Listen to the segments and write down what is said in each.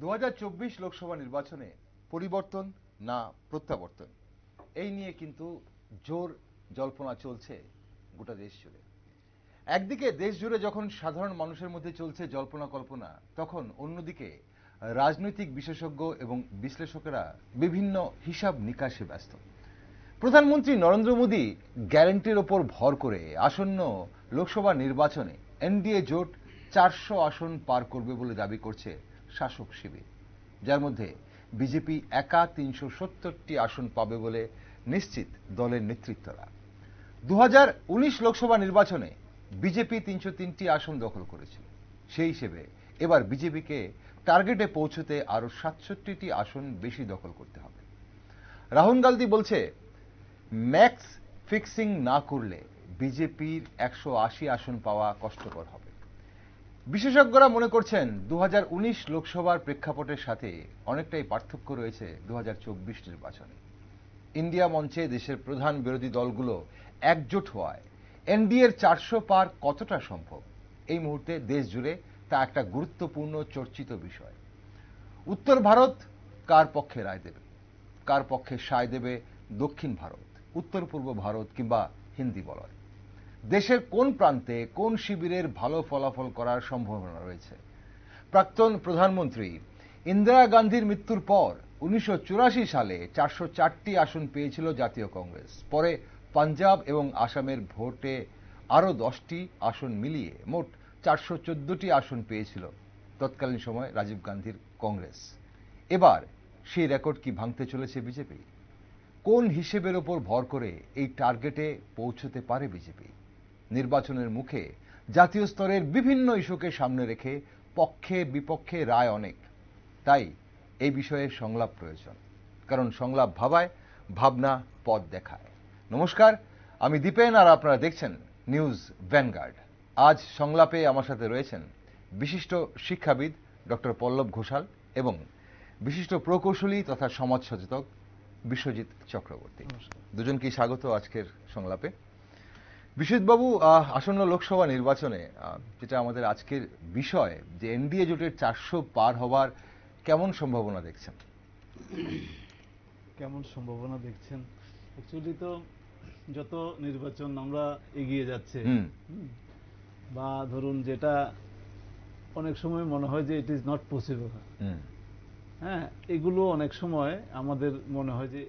2024 লোকসভা নির্বাচনে পরিবর্তন না প্রত্যাবর্তন এই নিয়ে কিন্তু জোর জল্পনা চলছে গোটা দেশ জুড়ে। একদিকে দেশ জুড়ে যখন সাধারণ মানুষের মধ্যে চলছে জল্পনা কল্পনা, তখন অন্যদিকে রাজনৈতিক বিশেষজ্ঞ এবং বিশ্লেষকেরা বিভিন্ন হিসাব নিকাশে ব্যস্ত। প্রধানমন্ত্রী নরেন্দ্র মোদী গ্যারান্টির ওপর ভর করে আসন্ন লোকসভা নির্বাচনে এনডিএ জোট 400 আসন পার করবে বলে দাবি করছে শাসক শিবির, যার মধ্যে বিজেপি একা 370টি আসন পাবে বলে নিশ্চিত দলের নেতৃত্বরা। 2019 লোকসভা নির্বাচনে বিজেপি 303টি আসন দখল করেছিল। সেই হিসেবে এবার বিজেপিকে টার্গেটে পৌঁছতে আরো 67টি আসন বেশি দখল করতে হবে। রাহুল গান্ধী বলছে, ম্যাক্স ফিক্সিং না করলে বিজেপির 180 আসন পাওয়া কষ্টকর হবে। বিশেষজ্ঞরা মনে করছেন 2019 লোকসভার প্রেক্ষাপটের সাথে অনেকটাই পার্থক্য রয়েছে 2024 নির্বাচনে। ইন্ডিয়া মঞ্চে দেশের প্রধান বিরোধী দলগুলো একজোট হওয়ায় এনডিএর 400 পার কতটা সম্ভব এই মুহূর্তে দেশ জুড়ে তা একটা গুরুত্বপূর্ণ চর্চিত বিষয়। উত্তর ভারত কার পক্ষে রায় দেবে, কার পক্ষে সায় দেবে দক্ষিণ ভারত, উত্তর পূর্ব ভারত কিংবা হিন্দি বলয়, দেশের কোন প্রান্তে কোন শিবিরের ভালো ফলাফল করার সম্ভাবনা রয়েছে। প্রাক্তন প্রধানমন্ত্রী ইন্দিরা গান্ধীর মৃত্যুর পর 1984 সালে 404টি আসন পেয়েছিল জাতীয় কংগ্রেস। পরে পাঞ্জাব এবং আসামের ভোটে আরো 10টি আসন মিলিয়ে মোট 414টি আসন পেয়েছিল তৎকালীন সময় রাজীব গান্ধীর কংগ্রেস। এবার সেই রেকর্ড কি ভাঙতে চলেছে বিজেপি? কোন হিসেবের উপর ভর করে এই টার্গেটে পৌঁছতে পারে বিজেপি? নির্বাচনের মুখে জাতীয় স্তরের বিভিন্ন ইস্যুকে সামনে রেখে পক্ষে বিপক্ষে রায় অনেক, তাই এই বিষয়ে সংলাপ প্রয়োজন, কারণ সংলাপ ভাবায়, ভাবনা পথ দেখায়। নমস্কার, আমি দীপেন আর আপনারা দেখছেন নিউজ ভ্যানগার্ড। আজ সংলাপে আমার সাথে রয়েছেন বিশিষ্ট শিক্ষাবিদ ডক্টর পল্লব ঘোষাল এবং বিশিষ্ট প্রকৌশলী তথা সমাজ সচেতক বিশ্বজিৎ চক্রবর্তী। দুজনকেই স্বাগত আজকের সংলাপে। বিশ্বজিৎবাবু, আসন্ন লোকসভা নির্বাচনে যেটা আমাদের আজকের বিষয়, যে এনডিএ জোটের 400 পার হবার কেমন সম্ভাবনা দেখছেন? কেমন সম্ভাবনা দেখছেন? অ্যাকচুয়ালি তো যত নির্বাচন আমরা এগিয়ে যাচ্ছে, বা ধরুন যেটা অনেক সময় মনে হয় যে ইট ইজ নট পসিবল, হ্যাঁ, এগুলো অনেক সময় আমাদের মনে হয় যে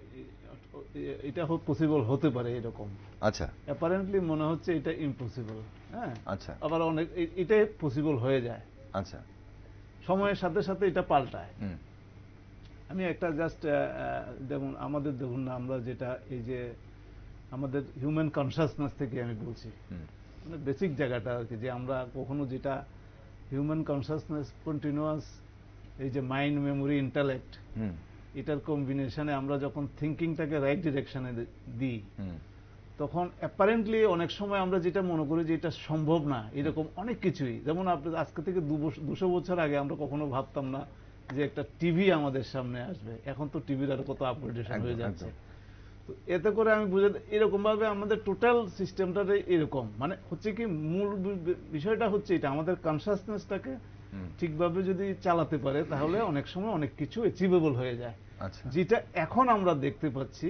এটা পসিবল হতে পারে এরকম। আচ্ছা, অ্যাপারেন্টলি মনে হচ্ছে এটা ইম্পসিবল, হ্যাঁ। আচ্ছা, আবার অনেক এটাই পসিবল হয়ে যায়। আচ্ছা, সময়ের সাথে সাথে এটা পাল্টায়। আমি একটা জাস্ট যেমন আমাদের দেখুন না, আমরা যেটা এই যে আমাদের হিউম্যান কনসাসনেস থেকে আমি বলছি, মানে বেসিক জায়গাটা আর কি, যে আমরা কখনো যেটা হিউম্যান কনসাসনেস কন্টিনিউয়াস, এই যে মাইন্ড, মেমোরি, ইন্টালেক্ট, এটার কম্বিনেশনে আমরা যখন থিঙ্কিংটাকে রাইট ডিরেকশনে দিই, তখন অ্যাপারেন্টলি অনেক সময় আমরা যেটা মনে করি যে এটা সম্ভব না, এরকম অনেক কিছুই। যেমন আজকে থেকে 200 বছর আগে আমরা কখনো ভাবতাম না যে একটা টিভি আমাদের সামনে আসবে। এখন তো টিভির আর কত আপগ্রেডেশন হয়ে যাচ্ছে। তো এতে করে আমি বুঝে এরকম ভাবে আমাদের টোটাল সিস্টেমটা এরকম, মানে হচ্ছে কি, মূল বিষয়টা হচ্ছে এটা, আমাদের কনসাসনেসটাকে ঠিকভাবে যদি চালাতে পারে তাহলে অনেক সময় অনেক কিছু অ্যাচিভেবল হয়ে যায়। যেটা এখন আমরা দেখতে পাচ্ছি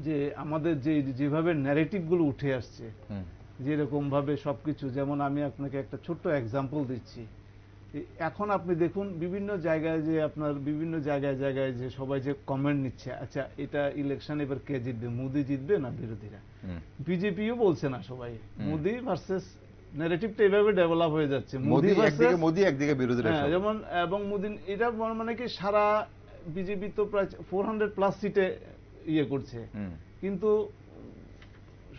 যে আমাদের যেভাবে ন্যারেটিভ গুলো উঠে আসছে, যেরকম ভাবে সবকিছু, যেমন আমি আপনাকে একটা ছোট্ট এক্সাম্পল দিচ্ছি। এখন আপনি দেখুন বিভিন্ন জায়গায় যে আপনার বিভিন্ন জায়গায় জায়গায় যে সবাই যে কমেন্ট নিচ্ছে, আচ্ছা এটা ইলেকশন এবার কে জিতবে, মোদি জিতবে না বিরোধীরা? বিজেপিও বলছে না, সবাই মোদি ভার্সেস ন্যারেটিভটা এভাবে ডেভেলপ হয়ে যাচ্ছে, মোদি একদিকে বিরোধীরা, যেমন, এবং মোদি এটা মানে কি সারা বিজেপি তো প্রায় 400+ সিটে ইয়ে করছে, কিন্তু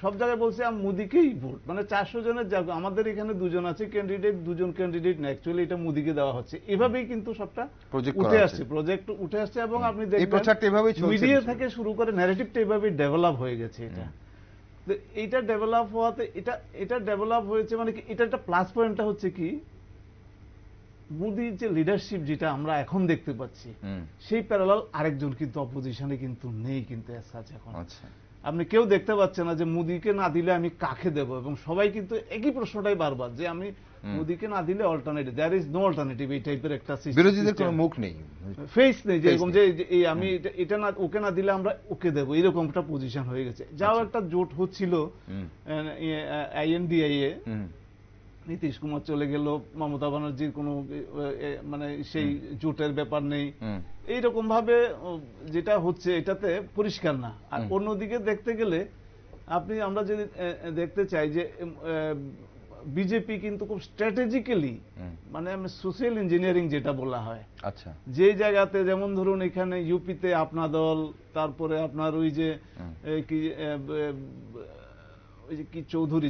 সব জায়গায় বলছে মোদিকেই ভোট, মানে 400 জনের জায়গা আমাদের এখানে 2 জন আছে ক্যান্ডিডেট, 2 জন ক্যান্ডিডেট না, অ্যাকচুয়ালি এটা মোদিকে দেওয়া হচ্ছে। এভাবেই কিন্তু সবটা উঠে আসছে, প্রজেক্ট উঠে আসছে, এবং আপনি দেখবেন মিডিয়া থেকে শুরু করে ন্যারেটিভটা এভাবেই ডেভেলপ হয়ে গেছে। এটা ডেভেলপ হওয়াতে এটা ডেভেলপ হয়েছে, মানে কি এটা একটা প্লাস পয়েন্টটা হচ্ছে কি, মোদির যে লিডারশিপ যেটা আমরা এখন দেখতে পাচ্ছি, সেই প্যারালাল আরেকজন কিন্তু অপোজিশনে কিন্তু নেই কিন্তু এখন। আপনি কেউ দেখতে পাচ্ছেন না যে মোদিকে না দিলে আমি কাকে দেব, এবং সবাই কিন্তু একই প্রশ্নটাই বারবার যে আমি মোদিকে না দিলে alternative, there is no alternative, এই টাইপের একটা বিরোধীদের কোনো মুখ নেই, ফেস নেই, যেরকম যে এই আমি এটা না ওকে না দিলে আমরা ওকে দেবো, এরকম একটা পজিশন হয়ে গেছে। যাও একটা জোট হচ্ছিল INDIA, নীতিশ কুমার চলে গেল, মমতা ব্যানার্জির কোনো মানে সেই জোটের ব্যাপার নেই, এইরকম ভাবে যেটা হচ্ছে এটাতে পরিষ্কার না। আর অন্যদিকে দেখতে গেলে আমরা যদি দেখতে চাই যে বিজেপি কিন্তু খুব স্ট্র্যাটেজিক্যালি, মানে সোশ্যাল ইঞ্জিনিয়ারিং যেটা বলা হয়, আচ্ছা, যে জায়গাতে যেমন ধরুন এখানে ইউপিতে আপনা দল, তারপরে আপনার ওই যে কি চৌধুরী,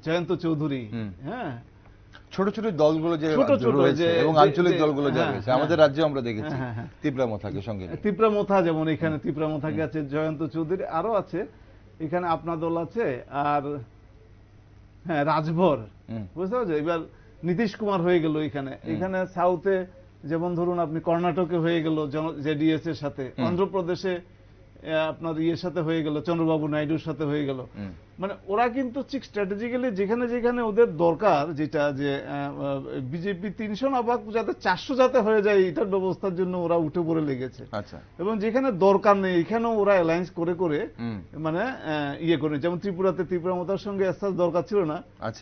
জয়ন্ত চৌধুরী, হ্যাঁ, ছোট ছোট দলগুলো যে ছোট ছোট এবং আঞ্চলিক দলগুলো যা রয়েছে, আমাদের রাজ্যে আমরা দেখেছি তীব্রামথাকে সঙ্গে, তীব্রামথা যেমন এখানে তীব্রামথাকে আছে, জয়ন্ত চৌধুরী, আরো আছে এখানে আপনা দল আছে, আর হ্যাঁ রাজভর, বুঝতে পারছো। এবার নীতিশ কুমার হয়ে গেল এখানে সাউথে, যেমন ধরুন আপনি কর্ণাটকে হয়ে গেল জেডিএস এর সাথে, অন্ধ্রপ্রদেশে আপনার ইয়ের সাথে হয়ে গেল, চন্দ্রবাবু নাইডুর সাথে হয়ে গেল। মানে ওরা কিন্তু ঠিক স্ট্র্যাটেজিক্যালি যেখানে যেখানে ওদের দরকার, যেটা যে বিজেপি 300 না বা যাতে 400 যাতে হয়ে যায়, এটার ব্যবস্থার জন্য ওরা উঠে পড়ে লেগেছে। এবং যেখানে দরকার নেই এখানেও ওরা অ্যালায়েন্স করে করে মানে ইয়ে করে, যেমন ত্রিপুরাতে তীব্রামথার সঙ্গে এসএস দরকার ছিল না,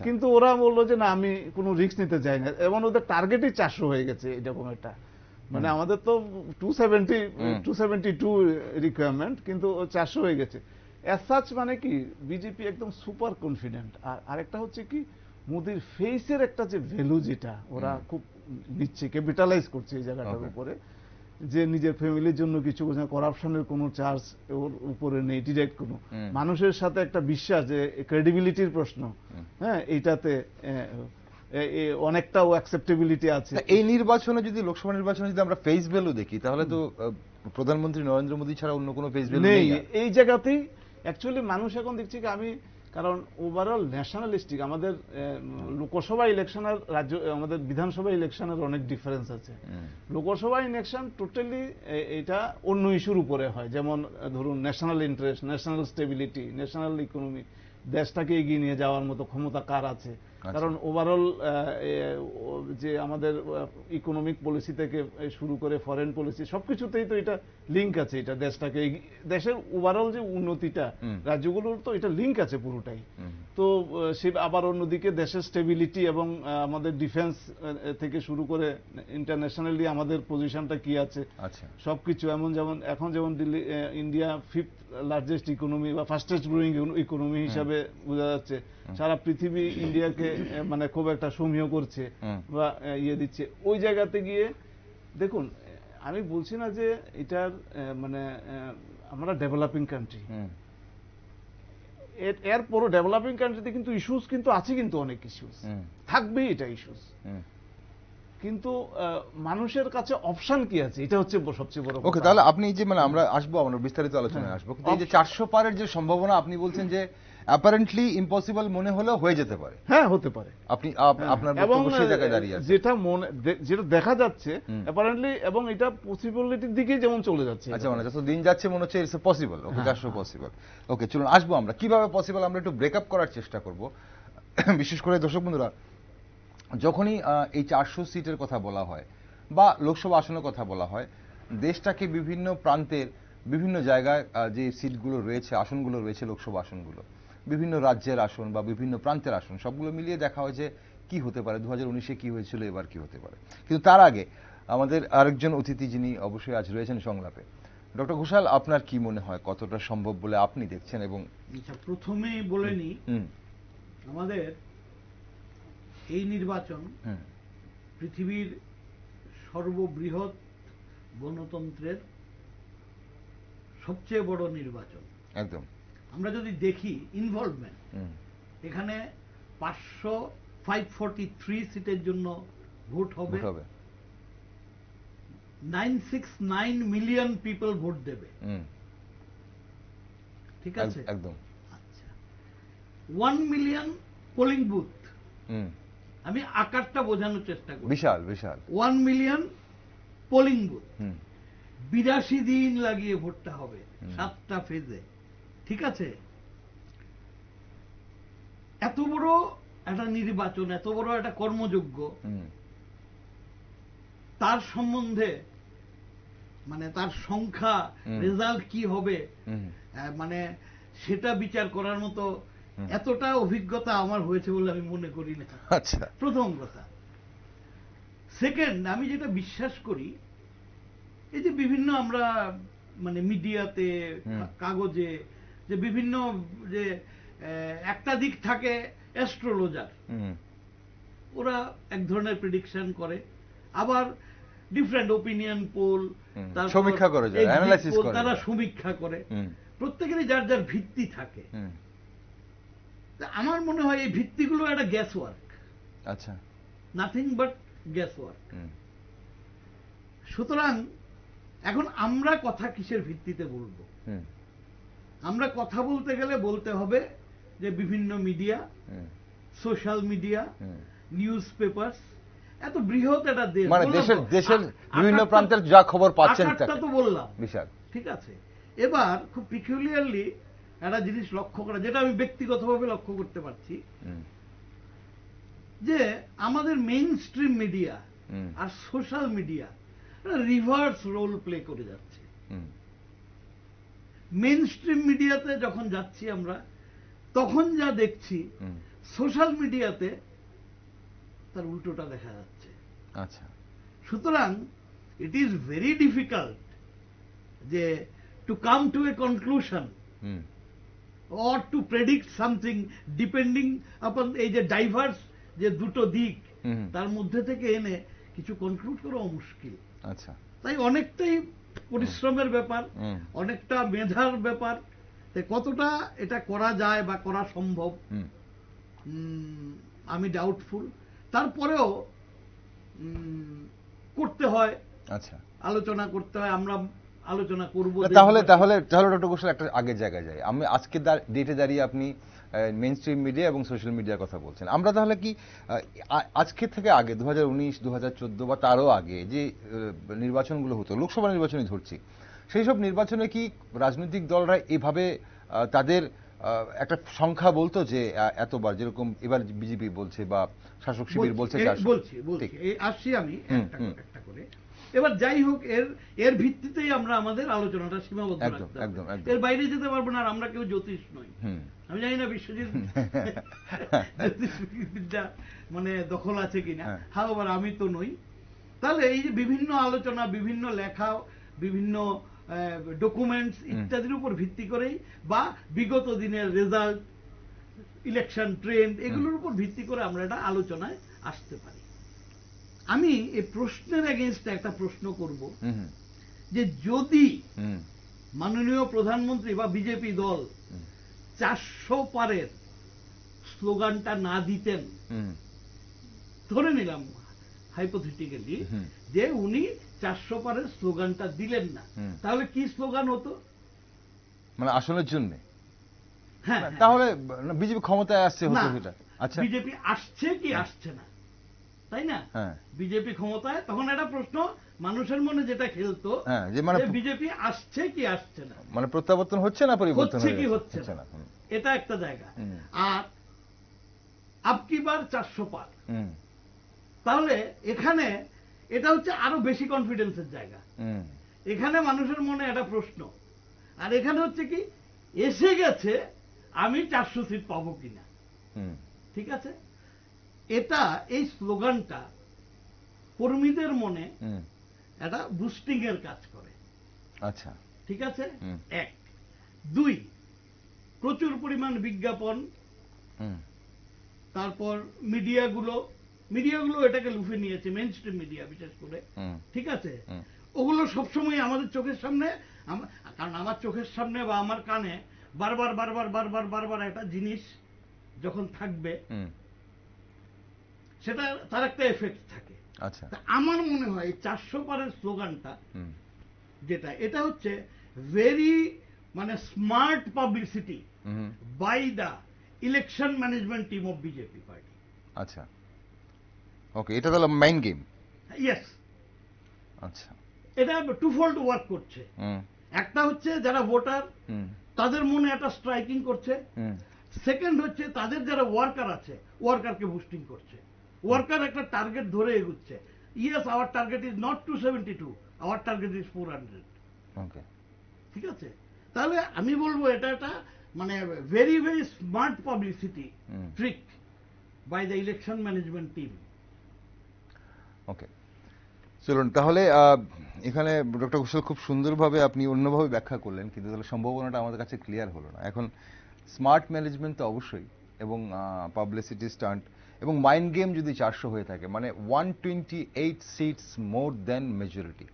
কিন্তু ওরা বললো যে না আমি কোনো রিস্ক নিতে চাই না, এবং ওদের টার্গেটই 400 হয়ে গেছে এরকম একটা। মানে আমাদের তো 272 রিকোয়ারমেন্ট, কিন্তু 400 হয়ে গেছে। অ্যাজ সাচ মানে কি বিজেপি একদম সুপার কনফিডেন্ট। আর আরেকটা হচ্ছে কি মোদির ফেসের একটা যে ভ্যালু, যেটা ওরা খুব নিচ্ছে, ক্যাপিটালাইজ করছে এই জায়গাটার উপরে, যে নিজের ফ্যামিলির জন্য কিছু করাপশনের কোনো চার্জ ওর উপরে নেই, ডিরেক্ট কোনো মানুষের সাথে একটা বিশ্বাস, যে ক্রেডিবিলিটির প্রশ্ন, হ্যাঁ, এইটাতে অনেকটা অ্যাকসেপ্টেবিলিটি আছে। এই নির্বাচনে যদি, লোকসভা নির্বাচনে যদি আমরা ফেস ভ্যালু দেখি, তাহলে তো প্রধানমন্ত্রী নরেন্দ্র মোদী ছাড়া অন্য কোনো ফেস ভ্যালু নেই এই জায়গাতেই। অ্যাকচুয়ালি মানুষ এখন দেখছি কি, আমি কারণ ওভারঅল ন্যাশনালিস্টিক, আমাদের লোকসভা ইলেকশন আর রাজ্য, আমাদের বিধানসভা ইলেকশনের অনেক ডিফারেন্স আছে। লোকসভা ইলেকশন টোটালি এটা অন্য ইস্যুর উপরে হয়, যেমন ধরুন national interest, national stability, national economy, দেশটাকে এগিয়ে নিয়ে যাওয়ার মতো ক্ষমতা কার আছে। কারণ ওভারঅল যে আমাদের ইকোনমিক পলিসি থেকে শুরু করে ফরেন পলিসি সবকিছুতেই তো এটা লিঙ্ক আছে, এটা দেশটাকে, দেশের ওভারঅল যে উন্নতিটা রাজ্যগুলোর, তো এটা লিঙ্ক আছে পুরোটাই। তো সে আবার অন্যদিকে দেশের স্টেবিলিটি এবং আমাদের ডিফেন্স থেকে শুরু করে ইন্টারন্যাশনালি আমাদের পজিশনটা কি আছে সবকিছু, এমন যেমন এখন যেমন Delhi, India 5th largest economy বা ফাস্টেস্ট গ্রোয়িং ইকোনমি হিসাবে বোঝা যাচ্ছে। সারা পৃথিবী ইন্ডিয়াকে মানে খুব একটা সমীহ করছে বা ইয়ে দিচ্ছে। ওই জায়গাতে গিয়ে দেখুন, আমি বলছি না যে এটার মানে আমরা ডেভেলপিং কান্ট্রি, এরপরও ডেভেলপিং কান্ট্রিতে কিন্তু ইস্যুস কিন্তু আছে, কিন্তু অনেক ইস্যুস থাকবেই, এটা ইস্যুস, কিন্তু মানুষের কাছে অপশন কি আছে, এটা হচ্ছে সবচেয়ে বড়। ওকে, তাহলে আপনি যে মানে আমরা আসবো, আমরা বিস্তারিত আলোচনায় আসবো, কিন্তু এই যে 400 পারের যে সম্ভাবনা আপনি বলছেন যে অ্যাপারেন্টলি ইম্পসিবল মনে হলেও হয়ে যেতে পারে। হ্যাঁ, হতে পারে। আপনি আপনার বক্তব্য সেই জায়গায় দাঁড়িয়ে আছে, যেটা দেখা যাচ্ছে অ্যাপারেন্টলি, এবং এটা পসিবিলিটির দিকেই যেমন চলে যাচ্ছে। আচ্ছা, মানে যত দিন যাচ্ছে মনে হচ্ছে it's possible. Okay, 400 possible. Okay, চলুন আসবো আমরা কিভাবে পসিবল, আমরা একটু ব্রেকআপ করার চেষ্টা করব। বিশেষ করে দর্শক বন্ধুরা, যখনই এই 400 সিটের কথা বলা হয় বা লোকসভা আসনের কথা বলা হয়, দেশটাকে বিভিন্ন প্রান্তের বিভিন্ন জায়গায় যে সিটগুলো রয়েছে, আসনগুলো রয়েছে, লোকসভা আসনগুলো, বিভিন্ন রাজ্যের আসন বা বিভিন্ন প্রান্তের আসন, সবগুলো মিলিয়ে দেখা হয় যে কি হতে পারে, 2019-এ কি হয়েছিল, এবার কি হতে পারে। কিন্তু তার আগে আমাদের আরেকজন অতিথি, যিনি অবশ্যই আজ রয়েছেন সংলাপে, ডক্টর ঘোষাল, আপনার কি মনে হয় কতটা সম্ভব বলে আপনি দেখছেন? এবং প্রথমেই বলে নি, আমাদের এই নির্বাচন পৃথিবীর সর্ববৃহৎ গণতন্ত্রের সবচেয়ে বড় নির্বাচন। একদম। আমরা যদি দেখি ইনভলভমেন্ট, এখানে 543 সিটের জন্য ভোট হবে, 969 মিলিয়ন পিপল ভোট দেবে, ঠিক আছে? একদম। আচ্ছা, 1 মিলিয়ন পোলিং বুথ, আমি আকারটা বোঝানোর চেষ্টা করি, বিশাল বিশাল 1 মিলিয়ন পোলিং বুথ, 82 দিন লাগিয়ে ভোটটা হবে, 7টা ফেজে। ঠিক আছে, এত বড় একটা নির্বাচন, এত বড় একটা কর্মযোগ্য, তার সম্বন্ধে মানে তার সংখ্যা, রেজাল্ট কি হবে, মানে সেটা বিচার করার মতো এতটা অভিজ্ঞতা আমার হয়েছে বলে আমি মনে করি না। আচ্ছা, প্রথম কথা। সেকেন্ড, আমি যেটা বিশ্বাস করি, এই যে বিভিন্ন আমরা মানে মিডিয়াতে, কাগজে যে বিভিন্ন যে একটা দিক থাকে অ্যাস্ট্রোলজার, ওরা এক ধরনের প্রেডিকশন করে, আবার ডিফারেন্ট ওপিনিয়ন পোল, সমীক্ষা করে, অ্যানালাইসিস করে, তারা সমীক্ষা করে, প্রত্যেকেরই যার যার ভিত্তি থাকে। আমার মনে হয় এই ভিত্তিগুলো একটা গ্যাস ওয়ার্ক। আচ্ছা, নাথিং বাট গ্যাস ওয়ার্ক। সুতরাং এখন আমরা কথা কিসের ভিত্তিতে বলবো? আমরা কথা বলতে গেলে বলতে হবে যে বিভিন্ন media, social media, news paper, এত বৃহৎ একটা দেশ, মানে দেশের বিভিন্ন প্রান্তের যা খবর পাচ্ছেন তো বললাম, বিশাল, ঠিক আছে। এবার খুব পিকুলিয়ারলি একটা জিনিস লক্ষ্য করা, যেটা আমি ব্যক্তিগতভাবে লক্ষ্য করতে পারছি, যে আমাদের মেইন স্ট্রিম মিডিয়া আর social media reverse role play করে যাচ্ছে। মেইন স্ট্রিম মিডিয়াতে যখন যাচ্ছি আমরা, তখন যা দেখছি সোশ্যাল মিডিয়াতে তার উল্টোটা দেখা যাচ্ছে। আচ্ছা, সুতরাং ইট ইজ ভেরি ডিফিকাল্ট যে to come to a conclusion or to predict something depending upon এই যে ডাইভার্স যে দুটো দিক, তার মধ্যে থেকে এনে কিছু কনক্লুড করা মুশকিল। আচ্ছা, তাই অনেকটাই পরিশ্রমের ব্যাপার, অনেকটা মেধার ব্যাপার। তাই কতটা এটা করা যায় বা করা সম্ভব আমি ডাউটফুল। তারপরেও করতে হয়, আচ্ছা, আলোচনা করতে হয়, আমরা আলোচনা করব। তাহলে ডক্টর ঘোষাল একটা আগের জায়গায় যাই। আমি আজকে ডেটে দাঁড়িয়ে আপনি মেইন স্ট্রিম মিডিয়া এবং সোশ্যাল মিডিয়ার কথা বলছেন। আমরা তাহলে কি আজকে থেকে আগে 2019, 2014 বা তারও আগে যে নির্বাচনগুলো হতো, লোকসভা নির্বাচনই ধরছি, সেই সব নির্বাচনে কি রাজনৈতিক দলরা এভাবে তাদের একটা সংখ্যা বলতো যে এতবার, যেরকম এবার বিজেপি বলছে বা শাসক শিবির বলছে? বলছি আসছি আমি একটা করে। এবার যাই হোক, এর ভিত্তিতেই আমরা আমাদের আলোচনাটা সীমাবদ্ধ রাখতে হবে, এর বাইরে যেতে পারবো না। আর আমরা কেউ জ্যোতিষ নই, আমি জানি না বিশ্বজিৎ জ্যোতিষবিদ্যা মানে দখল আছে কিনা, হাওয়ার আমি তো নই। তাহলে এই যে বিভিন্ন আলোচনা, বিভিন্ন লেখা, বিভিন্ন ডকুমেন্টস ইত্যাদির উপর ভিত্তি করেই, বা বিগত দিনের রেজাল্ট, ইলেকশন ট্রেন্ড, এগুলোর উপর ভিত্তি করে আমরা এটা আলোচনায় আসতে পারি। আমি এই প্রশ্নের এগেইনস্টে একটা প্রশ্ন করব, যে যদি মাননীয় প্রধানমন্ত্রী বা বিজেপি দল 400 পারের স্লোগানটা না দিতেন, ধরে নিলাম হাইপোথেটিক্যালি যে উনি 400 পারের স্লোগানটা দিলেন না, তাহলে কি স্লোগান হতো? মানে আসলের জন্য? হ্যাঁ, তাহলে বিজেপি ক্ষমতায় আসছে হতো সেটা। আচ্ছা, বিজেপি আসছে কি আসছে না, তাই না? বিজেপি ক্ষমতায়, তখন একটা প্রশ্ন মানুষের মনে যেটা খেলতো, যে মানে বিজেপি আসছে কি আসছে না, মানে প্রত্যাবর্তন হচ্ছে না, পরিবর্তন হচ্ছে কি হচ্ছে না, এটা একটা জায়গা। আর আবকি বার 400 পার, তাহলে এখানে এটা হচ্ছে আরো বেশি কনফিডেন্সের জায়গা। এখানে মানুষের মনে একটা প্রশ্ন, আর এখানে হচ্ছে কি এসে গেছে আমি 400 সিট পাবো কিনা। ঠিক আছে, এটা এই স্লোগানটা কর্মীদের মনে একটা বুস্টিং এর কাজ করে। আচ্ছা, ঠিক আছে, 1 2 প্রচুর পরিমাণ বিজ্ঞাপন, তারপর মিডিয়াগুলো এটাকে লুফে নিয়েছে, মেইন স্ট্রিম মিডিয়া বিশেষ করে। ঠিক আছে, ওগুলো সবসময় আমাদের চোখের সামনে, কারণ আমার চোখের সামনে বা আমার কানে বারবার একটা জিনিস যখন থাকবে, সেটা তার একটা এফেক্ট থাকে। আচ্ছা, আমার মনে হয় 400 পারের স্লোগানটা যেটা, এটা হচ্ছে ভেরি মানে smart publicity by the election management team of BJP party. আচ্ছা, ওকে, এটা তাহলে মেইন গেম। ইয়েস। আচ্ছা, এটা টুফোল্ড ওয়ার্ক করছে। একটা হচ্ছে যারা ভোটার তাদের মনে একটা স্ট্রাইকিং করছে। সেকেন্ড হচ্ছে তাদের যারা ওয়ার্কার আছে ওয়ার্কারকে বুস্টিং করছে, ওয়ার্কার একটা টার্গেট ধরে এগুচ্ছে। Yes, our target is not 272, our target is 400। Okay, ঠিক আছে, তাহলে আমি বলবো এটা একটা মানে very very smart publicity trick by the election management team. Okay, চলুন তাহলে এখানে ডক্টর ঘোষাল খুব সুন্দরভাবে আপনি অন্যভাবে ব্যাখ্যা করলেন, কিন্তু তাহলে সম্ভাবনাটা আমাদের কাছে ক্লিয়ার হলো না। এখন স্মার্ট ম্যানেজমেন্ট তো অবশ্যই, এবং পাবলিসিটি স্টান্ট এবং মাইন্ড গেম যদি 400 হয়ে থাকে, মানে 128 সিটস মোর দেন মেজরিটি,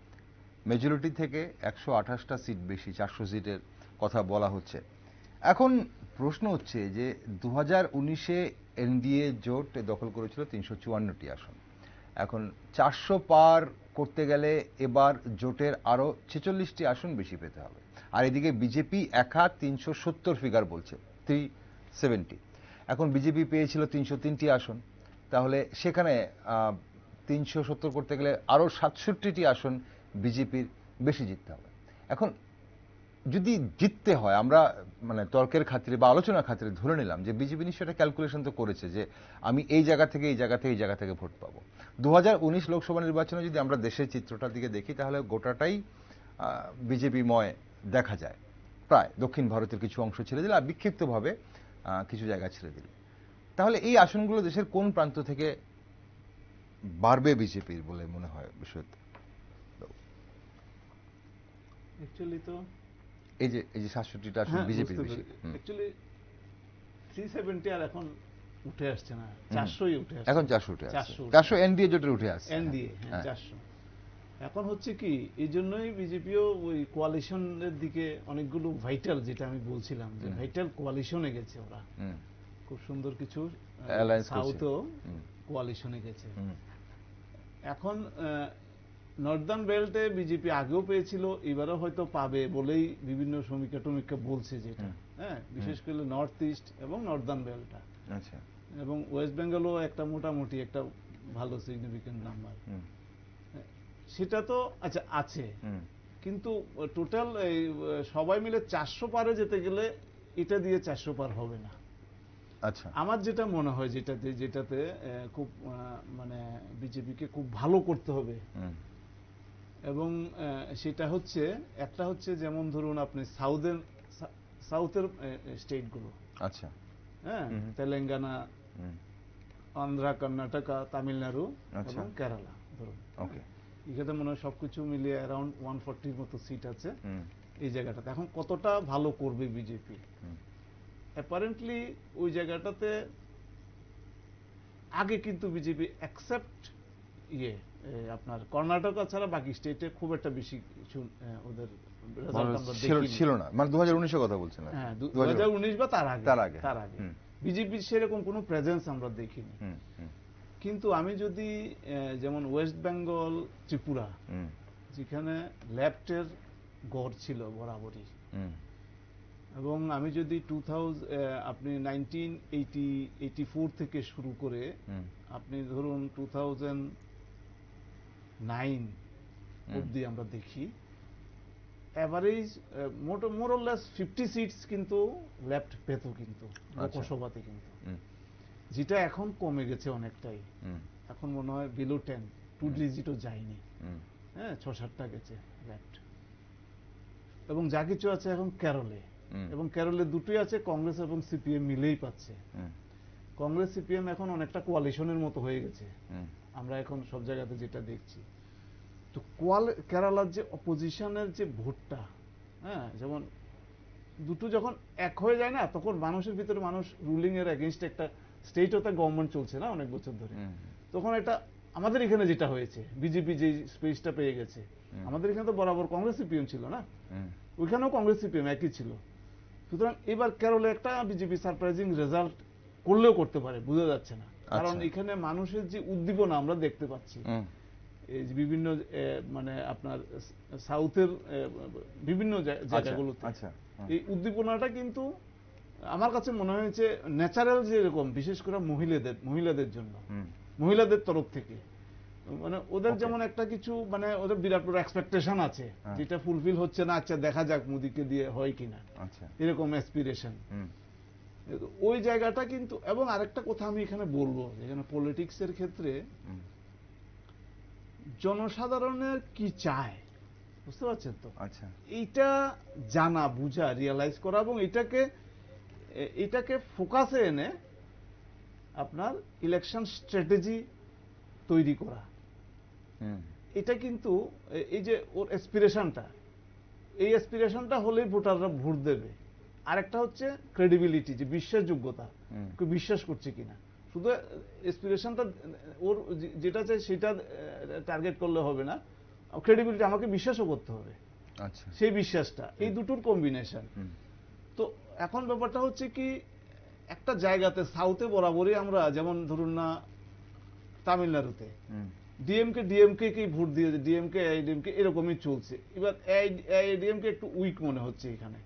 মেজরিটি থেকে 128টা সিট বেশি, 400 সিটের কথা বলা হচ্ছে। এখন প্রশ্ন হচ্ছে যে 2019-এ এনডিএ জোট দখল করেছিল 354টি আসন। এখন 400 পার করতে গেলে এবার জোটের আরো 46টি আসন বেশি পেতে হবে। আর এদিকে বিজেপি একা 370 ফিগার বলছে, 370। এখন বিজেপি পেয়েছিল 303টি আসন, তাহলে সেখানে 370 করতে গেলে আরো 67টি আসন বিজেপির বেশি জিততে হবে। এখন যদি জিততে হয়, আমরা মানে তর্কের খাতিরে বা আলোচনার খাতিরে ধরে নিলাম যে বিজেপি নিশ্চয়ই একটা ক্যালকুলেশন তো করেছে যে আমি এই জায়গা থেকে এই জায়গা থেকে এই জায়গা থেকে ভোট পাবো। 2019 লোকসভা নির্বাচনে যদি আমরা দেশের চিত্রটার দিকে দেখি, তাহলে গোটাটাই বিজেপিময় দেখা যায়, প্রায় দক্ষিণ ভারতের কিছু অংশ ছেড়ে দিলে আর বিক্ষিপ্তভাবে কিছু জায়গা ছেড়ে দিলে। তাহলে এই আসনগুলো দেশের কোন প্রান্ত থেকে বাড়বে বিজেপির বলে মনে হয় বিষয়টা? অ্যাকচুয়ালি তো এই যে 67টা আসন বিজেপির বেশি, অ্যাকচুয়ালি 370 আর এখন উঠে আসছে না, 400ই উঠে আসছে। এখন 400 উঠে আসছে, 400 এনডিএ জোটের উঠে আসছে, এনডিএ 400। এখন হচ্ছে কি, এই জন্যই বিজেপিও ওই কোয়ালিশনের দিকে অনেকগুলো ভাইটাল, যেটা আমি বলছিলাম যে ভাইটাল কোয়ালিশনে গেছে ওরা, খুব সুন্দর কিছু সাউথও কোয়ালিশনে গেছে। এখন নর্দার্ন বেল্টে বিজেপি আগেও পেয়েছিল, এবারও হয়তো পাবে বলেই বিভিন্ন সমীক্ষা টমীক্ষা বলছে, যেটা হ্যাঁ বিশেষ করে নর্থ ইস্ট এবং নর্দার্ন বেল্টটা, আচ্ছা, এবং ওয়েস্ট বেঙ্গলও একটা মোটামুটি একটা ভালো সিগনিফিকেন্ট নাম্বার, সেটা তো আচ্ছা আছে। কিন্তু টোটাল সবাই মিলে 400 পারে যেতে গেলে এটা দিয়ে 400 পার হবে না। আচ্ছা, আমার যেটা মনে হয় যেটাতে খুব মানে বিজেপিকে খুব ভালো করতে হবে, এবং সেটা হচ্ছে একটা হচ্ছে যেমন ধরুন আপনি সাউথের স্টেটগুলো, আচ্ছা, হ্যাঁ তেলেঙ্গানা, আন্ধ্রা, কর্ণাটকা, তামিলনাড়ু এবং কেরালা ধরুন, ওকে, এখানে মনে হয় সবকিছু মিলিয়ে অ্যারাউন্ড 140 মতো সিট আছে এই জায়গাটাতে। এখন কতটা ভালো করবে বিজেপি, অ্যাপারেন্টলি ওই জায়গাটাতে আগে কিন্তু বিজেপি অ্যাকসেপ্ট আপনার কর্ণাটকা ছাড়া বাকি স্টেটে খুব একটা বেশি ওদের ছিল না, মানে 2019-এর কথা বলছেন? হ্যাঁ 2019 বা তার আগে বিজেপির সেরকম কোনো প্রেজেন্স আমরা দেখিনি। কিন্তু আমি যদি যেমন ওয়েস্ট বেঙ্গল, ত্রিপুরা, যেখানে লেফটের গড় ছিল বরাবরই, এবং আমি যদি আপনি 1984 থেকে শুরু করে আপনি ধরুন 2009 অবধি আমরা দেখি, এভারেজ মোরলেস 50 সিটস কিন্তু লেফট পেত কিন্তু লোকসভাতে, কিন্তু যেটা এখন কমে গেছে অনেকটাই। এখন মনে হয় বিলো 10, 2 ডিজিটও যায়নি, হ্যাঁ 6-7টা গেছে লেফট। এবং যা কিছু আছে এখন কেরলে, এবং কেরলে দুটোই আছে, কংগ্রেস এবং সিপিএম মিলেই পাচ্ছে। কংগ্রেস সিপিএম এখন অনেকটা কোয়ালিশনের মতো হয়ে গেছে, আমরা এখন সব জায়গাতে যেটা দেখছি। তো কেরালার যে অপোজিশনের যে ভোটটা, হ্যাঁ যেমন দুটো যখন এক হয়ে যায় না, তখন মানুষের ভিতরে মানুষ রুলিং এর এগেইনস্ট একটা স্টেট হতে গভর্নমেন্ট চলছে না অনেক বছর ধরে, তখন এটা আমাদের এখানে যেটা হয়েছে, বিজেপি যে স্পেসটা পেয়ে গেছে, আমাদের এখানে তো বরাবর কংগ্রেস সিপিএম ছিল না, ওইখানেও কংগ্রেস সিপিএম একই ছিল। সুতরাং এবার কেরলে একটা বিজেপি সারপ্রাইজিং রেজাল্ট করলেও করতে পারে, বোঝা যাচ্ছে না, কারণ এখানে মানুষের যে উদ্দীপনা আমরা দেখতে পাচ্ছি, এই বিভিন্ন মানে আপনার সাউথের বিভিন্ন জায়গাগুলোতে এই উদ্দীপনাটা কিন্তু আমার কাছে মনে হয়েছে ন্যাচারাল, যেরকম বিশেষ করে মহিলাদের জন্য, মহিলাদের তরফ থেকে মানে ওদের যেমন একটা কিছু মানে ওদের বিরাট বড় এক্সপেকটেশন আছে, যেটা ফুলফিল হচ্ছে না, আচ্ছা দেখা যাক মোদিকে দিয়ে হয় কিনা, এরকম অ্যাসপিরেশন। ওই জায়গাটা কিন্তু, এবং আরেকটা কথা আমি এখানে বলবো, যেখানে পলিটিক্স এর ক্ষেত্রে জনসাধারণের কি চায়, বুঝতে পারছেন তো? আচ্ছা, এইটা জানা বুঝা রিয়ালাইজ করা এবং এটাকে ফোকাসে এনে আপনার ইলেকশন স্ট্র্যাটেজি তৈরি করা, এটা কিন্তু এই যে ওর অ্যাসপিরেশনটা, এই অ্যাসপিরেশনটা হলেই ভোটাররা ভোট দেবে। আরেকটা হচ্ছে ক্রেডিবিলিটি, যে বিশ্বাসযোগ্যতা, কেউ বিশ্বাস করছে কিনা। শুধু অ্যাসপিরেশনটা ওর যেটা চাই সেটা টার্গেট করলে হবে না, ক্রেডিবিলিটি, আমাকে বিশ্বাসও করতে হবে। আচ্ছা, সেই বিশ্বাসটা, এই দুটোর কম্বিনেশন। তো এখন ব্যাপারটা হচ্ছে কি, একটা জায়গাতে সাউথে বরাবরই আমরা, যেমন ধরুন না তামিলনাড়ুতে ডিএমকে কেই ভোট দিয়েছে, ডিএমকে এআইডিএমকে এরকমই চলছে। এবার এআইডিএমকে একটু উইক মনে হচ্ছে এখানে,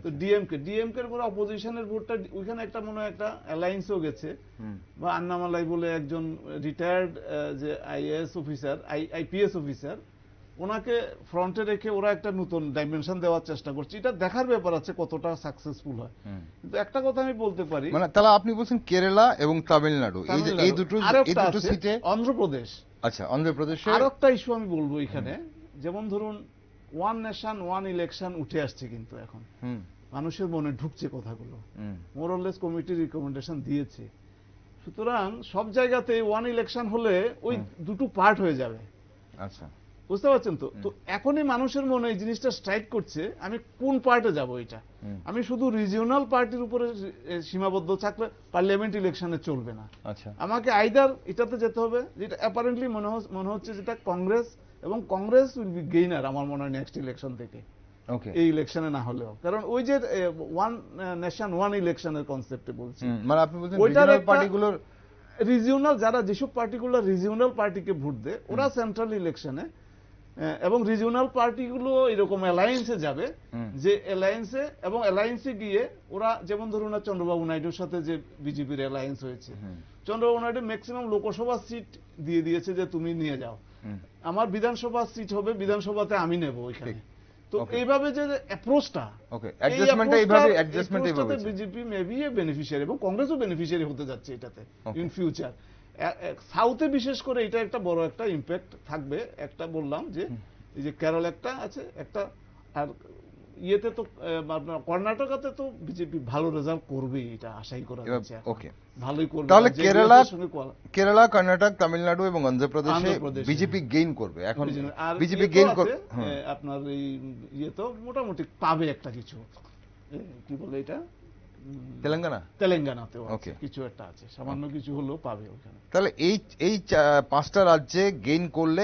তো ডিএমকে এর পরে অপোজিশনের ভোটটা ওইখানে একটা মনে হয় একটা অ্যালায়েন্সও গেছে, বা আন্নামালাই বলে একজন রিটায়ার্ড যে আইএএস অফিসার, আইপিএস অফিসার, ওনাকে ফ্রন্টে রেখে ওরা একটা নতুন ডাইমেনশন দেওয়ার চেষ্টা করছে। এটা দেখার ব্যাপার আছে কতটা সাকসেসফুল হয়। কিন্তু একটা কথা আমি বলতে পারি, মানে তাহলে আপনি বলছেন কেরালা এবং তামিলনাড়ু, এই দুটো সিটে, অন্ধ্রপ্রদেশ, আচ্ছা অন্ধ্রপ্রদেশে আরো একটা ইস্যু আমি বলবো এখানে, যেমন ধরুন ওয়ান নেশন ওয়ান ইলেকশন উঠে আসছে, কিন্তু এখন মানুষের মনে ঢুকছে কথাগুলো, মোরলেস কমিটি রিকমেন্ডেশন দিয়েছে। সুতরাং সব জায়গাতে ওয়ান ইলেকশন হলে ওই দুটো পার্ট হয়ে যাবে। আচ্ছা, বুঝতে পারছেন তো? তো এখনই মানুষের মনে এই জিনিসটা স্ট্রাইক করছে, আমি কোন পার্টে যাব। এটা আমি শুধু রিজিওনাল পার্টির উপরে সীমাবদ্ধ থাকলে পার্লামেন্ট ইলেকশনে চলবে না। আচ্ছা, আমাকে আইদার এটাতে যেতে হবে, যেটা অ্যাপারেন্টলি মনে হচ্ছে যেটা কংগ্রেস, এবং কংগ্রেস উইল বি গেইনার আমার মনে হয় নেক্সট ইলেকশন থেকে, এই ইলেকশনে না হলেও। কারণ ওই যে ওয়ান নেশন ওয়ান ইলেকশনের কনসেপ্টে বলছি, মানে আপনি বলছেন রিজিওনাল পার্টিগুলোর, রিজিওনাল যারা যেসব পার্টিকুলার রিজিওনাল পার্টিকে ভোট দেয়, ওরা সেন্ট্রাল ইলেকশনে, এবং রিজিওনাল পার্টিগুলো এরকম অ্যালায়েন্সে যাবে, যে অ্যালায়েন্সে, এবং অ্যালায়েন্সে গিয়ে ওরা, যেমন ধরুন না চন্দ্রবাবু নাইডুর সাথে যে বিজেপির অ্যালায়েন্স হয়েছে, চন্দ্রবাবু নাইডু ম্যাক্সিমাম লোকসভা সিট দিয়ে দিয়েছে যে তুমি নিয়ে যাও, আমার বিধানসভা সিট হবে, বিধানসভাতে আমি নেব ওইখানে। তো এইভাবে যে অ্যাপ্রোচটা, বিজেপি মেবি এ বেনিফিশিয়ারি, এবং কংগ্রেসও বেনিফিশিয়ারি হতে যাচ্ছে এটাতে ইন ফিউচার। সাউথে বিশেষ করে এটা একটা বড় একটা ইম্প্যাক্ট থাকবে। একটা বললাম যে এই যে কেরল একটা আছে, একটা, আর ইয়েতে তো আপনার কর্ণাটকাতে তো বিজেপি ভালো রেজাল্ট করবে, এটা আশাই করা যাচ্ছে। ওকে, ভালোই করবে। তাহলে কেরালা, কর্ণাটক, তামিলনাড়ু এবং অন্ধ্রপ্রদেশে বিজেপি গেইন করবে। এখন বিজেপি গেইন করবে, আপনার এই ইয়ে তো মোটামুটি পাবে একটা কিছু, কি বলে এটা, তেলেঙ্গানাতেও কিছু একটা আছে, সামান্য কিছু হলেও পাবে ওখানে। তাহলে এই পাঁচটা রাজ্যে গেইন করলে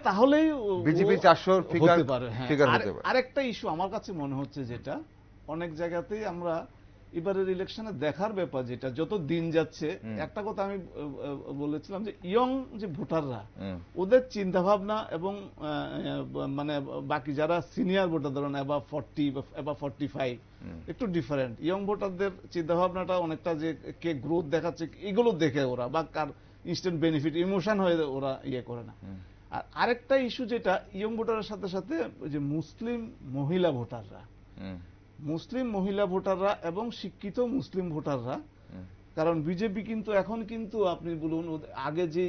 তাহলেই বিজেপি 400 ফিগার হতে পারে। আরেকটা ইস্যু আমার কাছে মনে হচ্ছে, যেটা অনেক জায়গাতেই আমরা এবারের ইলেকশনে দেখার ব্যাপার, যেটা যত দিন যাচ্ছে, একটা কথা আমি বলেছিলাম যে ইয়ং যে ভোটাররা, ওদের চিন্তা ভাবনা এবং মানে বাকি যারা সিনিয়র ভোটার, ধরুন অ্যাবাভ 40 বা অ্যাবাভ 45, একটু ডিফারেন্ট। ইয়ং ভোটারদের চিন্তা ভাবনাটা অনেকটা, যে কে গ্রোথ দেখাচ্ছে এগুলো দেখে ওরা, বা কার ইনস্ট্যান্ট বেনিফিট, ইমোশন হয়ে ওরা ইয়ে করে না। আর আরেকটা ইস্যু যেটা ইয়ং ভোটারের সাথে সাথে, যে মুসলিম মহিলা ভোটাররা এবং শিক্ষিত মুসলিম ভোটাররা, কারণ বিজেপি কিন্তু এখন কিন্তু আপনি বলুন, আগে যে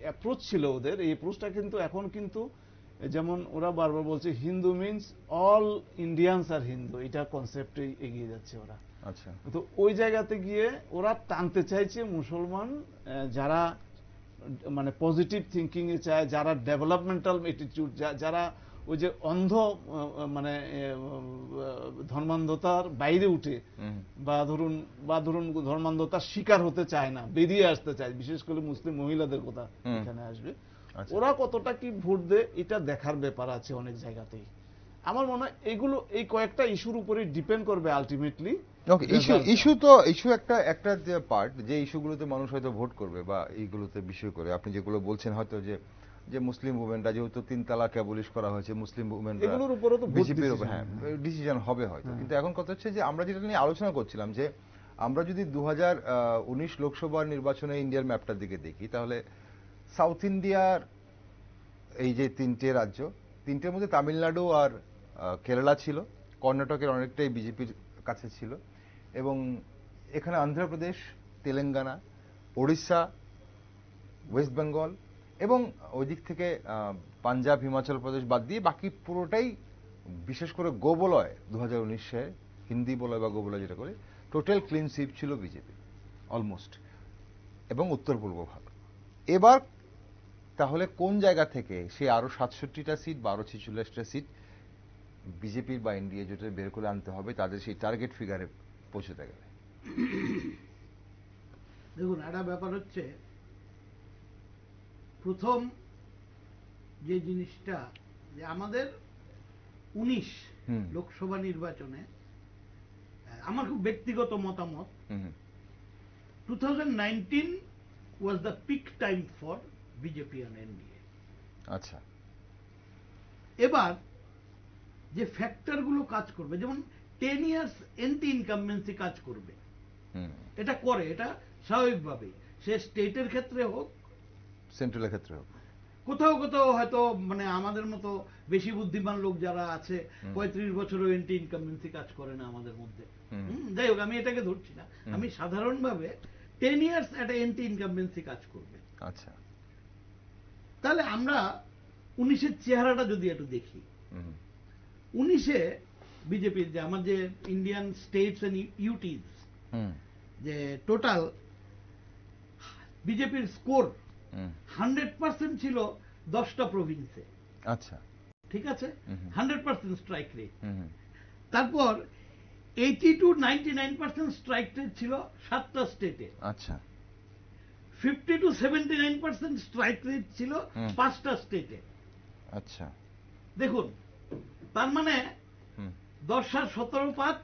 অ্যাপ্রোচ ছিল ওদের, এই অ্যাপ্রোচটা কিন্তু এখন কিন্তু, যেমন ওরা বারবার বলছে হিন্দু মিনস অল ইন্ডিয়ানস আর হিন্দু, এটা কনসেপ্টে এগিয়ে যাচ্ছে ওরা। আচ্ছা, তো ওই জায়গাতে গিয়ে ওরা টানতে চাইছে মুসলমান যারা মানে পজিটিভ থিঙ্কিং এ চায়, যারা ডেভেলপমেন্টাল অ্যাটিটিউড, যারা ওই যে অন্ধ মানে ধর্মান্ধতার বাইরে উঠে, বা ধরুন ধর্মান্ধতার শিকার হতে চায় না, বেরিয়ে আসতে চায়, বিশেষ করে মুসলিম মহিলাদের কথা এখানে আসবে। ওরা কতটা কি ভোট দেয় এটা দেখার ব্যাপার আছে অনেক জায়গাতেই। আমার মনে হয় এগুলো এই কয়েকটা ইস্যুর উপরে ডিপেন্ড করবে আলটিমেটলি। ইস্যু একটা যে পার্ট, যে ইস্যুগুলোতে মানুষ হয়তো ভোট করবে, বা এইগুলোতে বিষয় করে আপনি যেগুলো বলছেন, হয়তো যে মুসলিম উমেনরা, যেহেতু 3 তালাক অ্যাবলিশ করা হয়েছে, মুসলিম উমেনরা এগুলোর উপরে তো বিজেপির ডিসিশন হবে হয়তো। কিন্তু এখন কথা হচ্ছে যে আমরা যেটা নিয়ে আলোচনা করছিলাম, যে আমরা যদি 2019 লোকসভা নির্বাচনে ইন্ডিয়ার ম্যাপটার দিকে দেখি, তাহলে সাউথ ইন্ডিয়ার এই যে তিনটে রাজ্য, তিনটের মধ্যে তামিলনাড়ু আর কেরালা ছিল, কর্ণাটকের অনেকটাই বিজেপির কাছে ছিল, এবং এখানে অন্ধ্রপ্রদেশ, তেলেঙ্গানা, ওড়িশা, ওয়েস্ট বেঙ্গল এবং ওই দিক থেকে পাঞ্জাব, হিমাচল প্রদেশ বাদ দিয়ে বাকি পুরোটাই, বিশেষ করে গোবলয় 2019-এ হিন্দি বলয় বা গোবলয় যেটা করে, টোটাল ক্লিন সুইপ ছিল বিজেপি অলমোস্ট, এবং উত্তর পূর্ব ভাগ। এবার তাহলে কোন জায়গা থেকে সে আরো 67টা সিট বা আরো 46টা সিট বিজেপির বা এনডিএ জোটের বের করে আনতে হবে তাদের সেই টার্গেট ফিগারে পৌঁছতে গেলে? দেখুন, একটা ব্যাপার হচ্ছে, প্রথম যে জিনিসটা, যে আমাদের 19 লোকসভা নির্বাচনে আমার খুব ব্যক্তিগত মতামত, 2019 was the peak time for BJP and NDA. আচ্ছা, এবার যে ফ্যাক্টরগুলো কাজ করবে, যেমন 10 ইয়ার্স এন্টি ইনকামবেন্সি কাজ করবে, এটা করে, এটা স্বাভাবিকভাবেই, সে স্টেটের ক্ষেত্রে হোক, সেন্ট্রালের ক্ষেত্রে হোক, কোথাও কোথাও হয়তো মানে আমাদের মতো বেশি বুদ্ধিমান লোক যারা আছে 35 বছরও এন্টি ইনকামবেন্সি কাজ করে না আমাদের মধ্যে। যাই হোক, আমি এটাকে ধরছি না, আমি সাধারণভাবে 10 ইয়ার্স একটা এন্টি ইনকামবেন্সি কাজ করবে। আচ্ছা, তাহলে আমরা 19-এর চেহারাটা যদি একটু দেখি, 19-এ বিজেপির যে আমার যে ইন্ডিয়ান স্টেটস এন্ড ইউটিজ, যে টোটাল বিজেপির স্কোর 100% ছিল 10টা প্রভিন্সে। আচ্ছা, ঠিক আছে, 100% স্ট্রাইক রেট। তারপর 80 to 99% স্ট্রাইক রেট ছিল 7টা স্টেটে। আচ্ছা, 50 to 79% স্ট্রাইক রেট ছিল 5টা স্টেটে। আচ্ছা, দেখুন, তার মানে 10 আর 17 5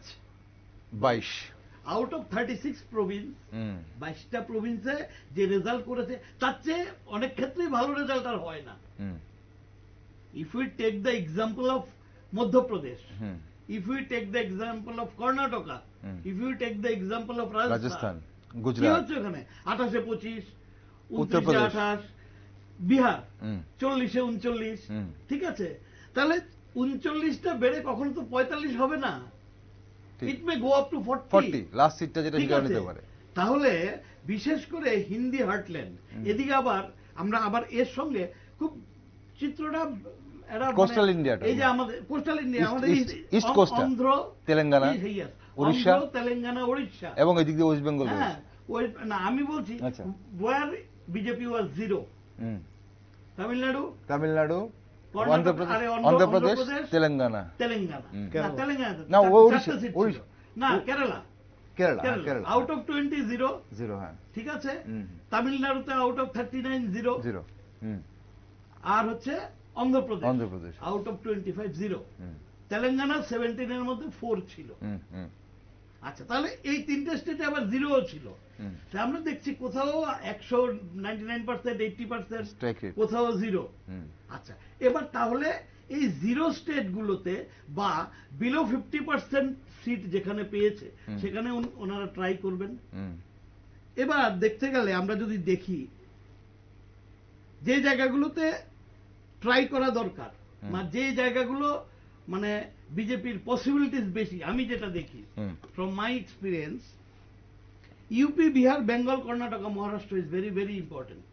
22 আউট অফ 36 প্রভিন্স, 22টা প্রভিন্সে যে রেজাল্ট করেছে তার চেয়ে অনেক ক্ষেত্রেই ভালো রেজাল্ট আর হয় না। If we take the example of Madhya Pradesh, if we take the example of Karnataka, if we take the example of Rajasthan, Gujarat, কি হচ্ছে ওখানে 28-এ 25, উত্তর 29-এ প্রদেশ, 28, বিহার 40-এ 39, ঠিক আছে? তাহলে 39টা বেড়ে কখনো তো 45 হবে না, ইট may go up two 40, last সিটটা যেটা সেটা নিতে পারে। তাহলে বিশেষ করে হিন্দি হার্টল্যান্ড, এদিকে আবার আমরা আবার এর সঙ্গে খুব চিত্রটা, কোস্টাল ইন্ডিয়াটা, এই যে আমাদের কোস্টাল ইন্ডিয়া, আমাদের ইস্ট কোস্ট, অন্ধ্র, তেলেঙ্গানা, উড়িষ্যা, তেলেঙ্গানা, ওড়িশা, এবং এদিক দিয়ে ওয়েস্ট বেঙ্গল। হ্যাঁ, না আমি বলছি ওয়ার বিজেপি ওয়াজ জিরো, তামিলনাড়ু, অন্ধ্রপ্রদেশ, তেলেঙ্গানা, না ওড়িশা, না কেরালা, আউট অফ 20 জিরো, হ্যাঁ, ঠিক আছে, তামিলনাড়ুতে আউট অফ 39 জিরো, আর হচ্ছে Andhra Pradesh out of 25 zero, Telangana 17 এর মধ্যে 4 ছিল। আচ্ছা, তাহলে এই তিনটে স্টেটে আবার জিরো ছিল। আমরা দেখছি কোথাও 199%, 80%, কোথাও জিরো। আচ্ছা, এবার তাহলে এই জিরো স্টেট গুলোতে বা বিলো 50% সিট যেখানে পেয়েছে সেখানে ওনারা ট্রাই করবেন। এবার দেখতে গেলে আমরা যদি দেখি যে জায়গাগুলোতে ট্রাই করা দরকার, মানে যে জায়গাগুলো মানে বিজেপির পসিবিলিটিস বেশি, আমি যেটা দেখি from my experience, UP, Bihar, Bengal, Karnataka, Maharashtra is very very important.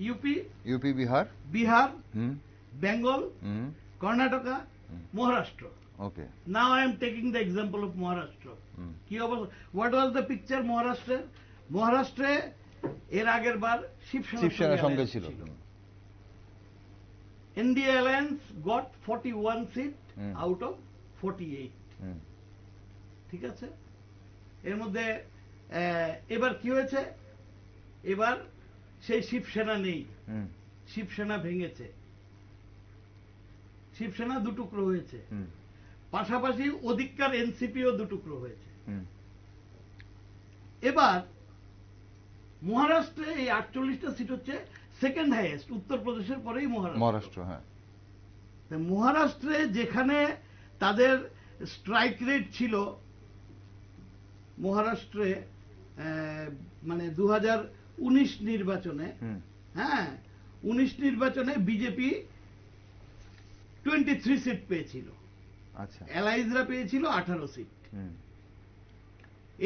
UP, Bihar, Bengal, Karnataka, Maharashtra. Okay, now I am taking the example of Maharashtra. কি অবস্থা, হোয়াট ওয়াজ দ্য পিকচার মহারাষ্ট্রে এর আগের বার শিবসেনার সঙ্গে ছিল। NDA alliance got 41 seat out of 48, ঠিক আছে। এর মধ্যে এবার কি হয়েছে, এবার সেই শিবসেনা নেই, শিবসেনা ভেঙেছে, শিবসেনা দুটুকরো হয়েছে, পাশাপাশি ওদিককার এনসিপিও দুটুকরো হয়েছে। এবার মহারাষ্ট্রে এই 48টা সিট হচ্ছে সেকেন্ড হাইয়েস্ট, উত্তরপ্রদেশের পরেই মহারাষ্ট্র। হ্যাঁ, মহারাষ্ট্রে যেখানে তাদের স্ট্রাইক রেট ছিল, মহারাষ্ট্রে মানে 2019 নির্বাচনে, হ্যাঁ, 19 নির্বাচনে বিজেপি 23 সিট পেয়েছিল, আচ্ছা অ্যালায়েন্সরা পেয়েছিল 18 সিট, হুম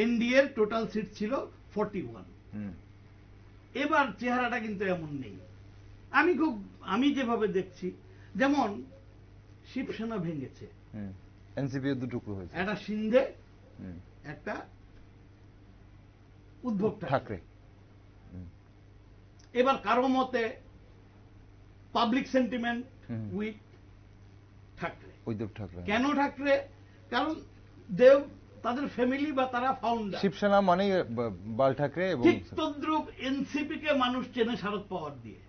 এনডিএ এর টোটাল সিট ছিল 41। হুম এবার চেহারাটা কিন্তু এমন নেই। আমি যেভাবে দেখছি, যেমন শিবসেনা ভেঙেছে, হুম এনসিপিও দু টুকরো হয়েছে, একটা সিন্ধে, হুম একটা উদ্ধব ঠাকরে। এবার কারো মতে public sentiment with Thackeray. Uddhav Thackeray কেন ঠাকরে? কারণ দেব তাদের ফ্যামিলি বা তারা ফাউন্ডার। শিবসেনা মানে বাল ঠাকরে এবং ঠিক তদ্রুপ এনসিপি কে মানুষ চেনে শারদ পাওয়ার দিয়ে।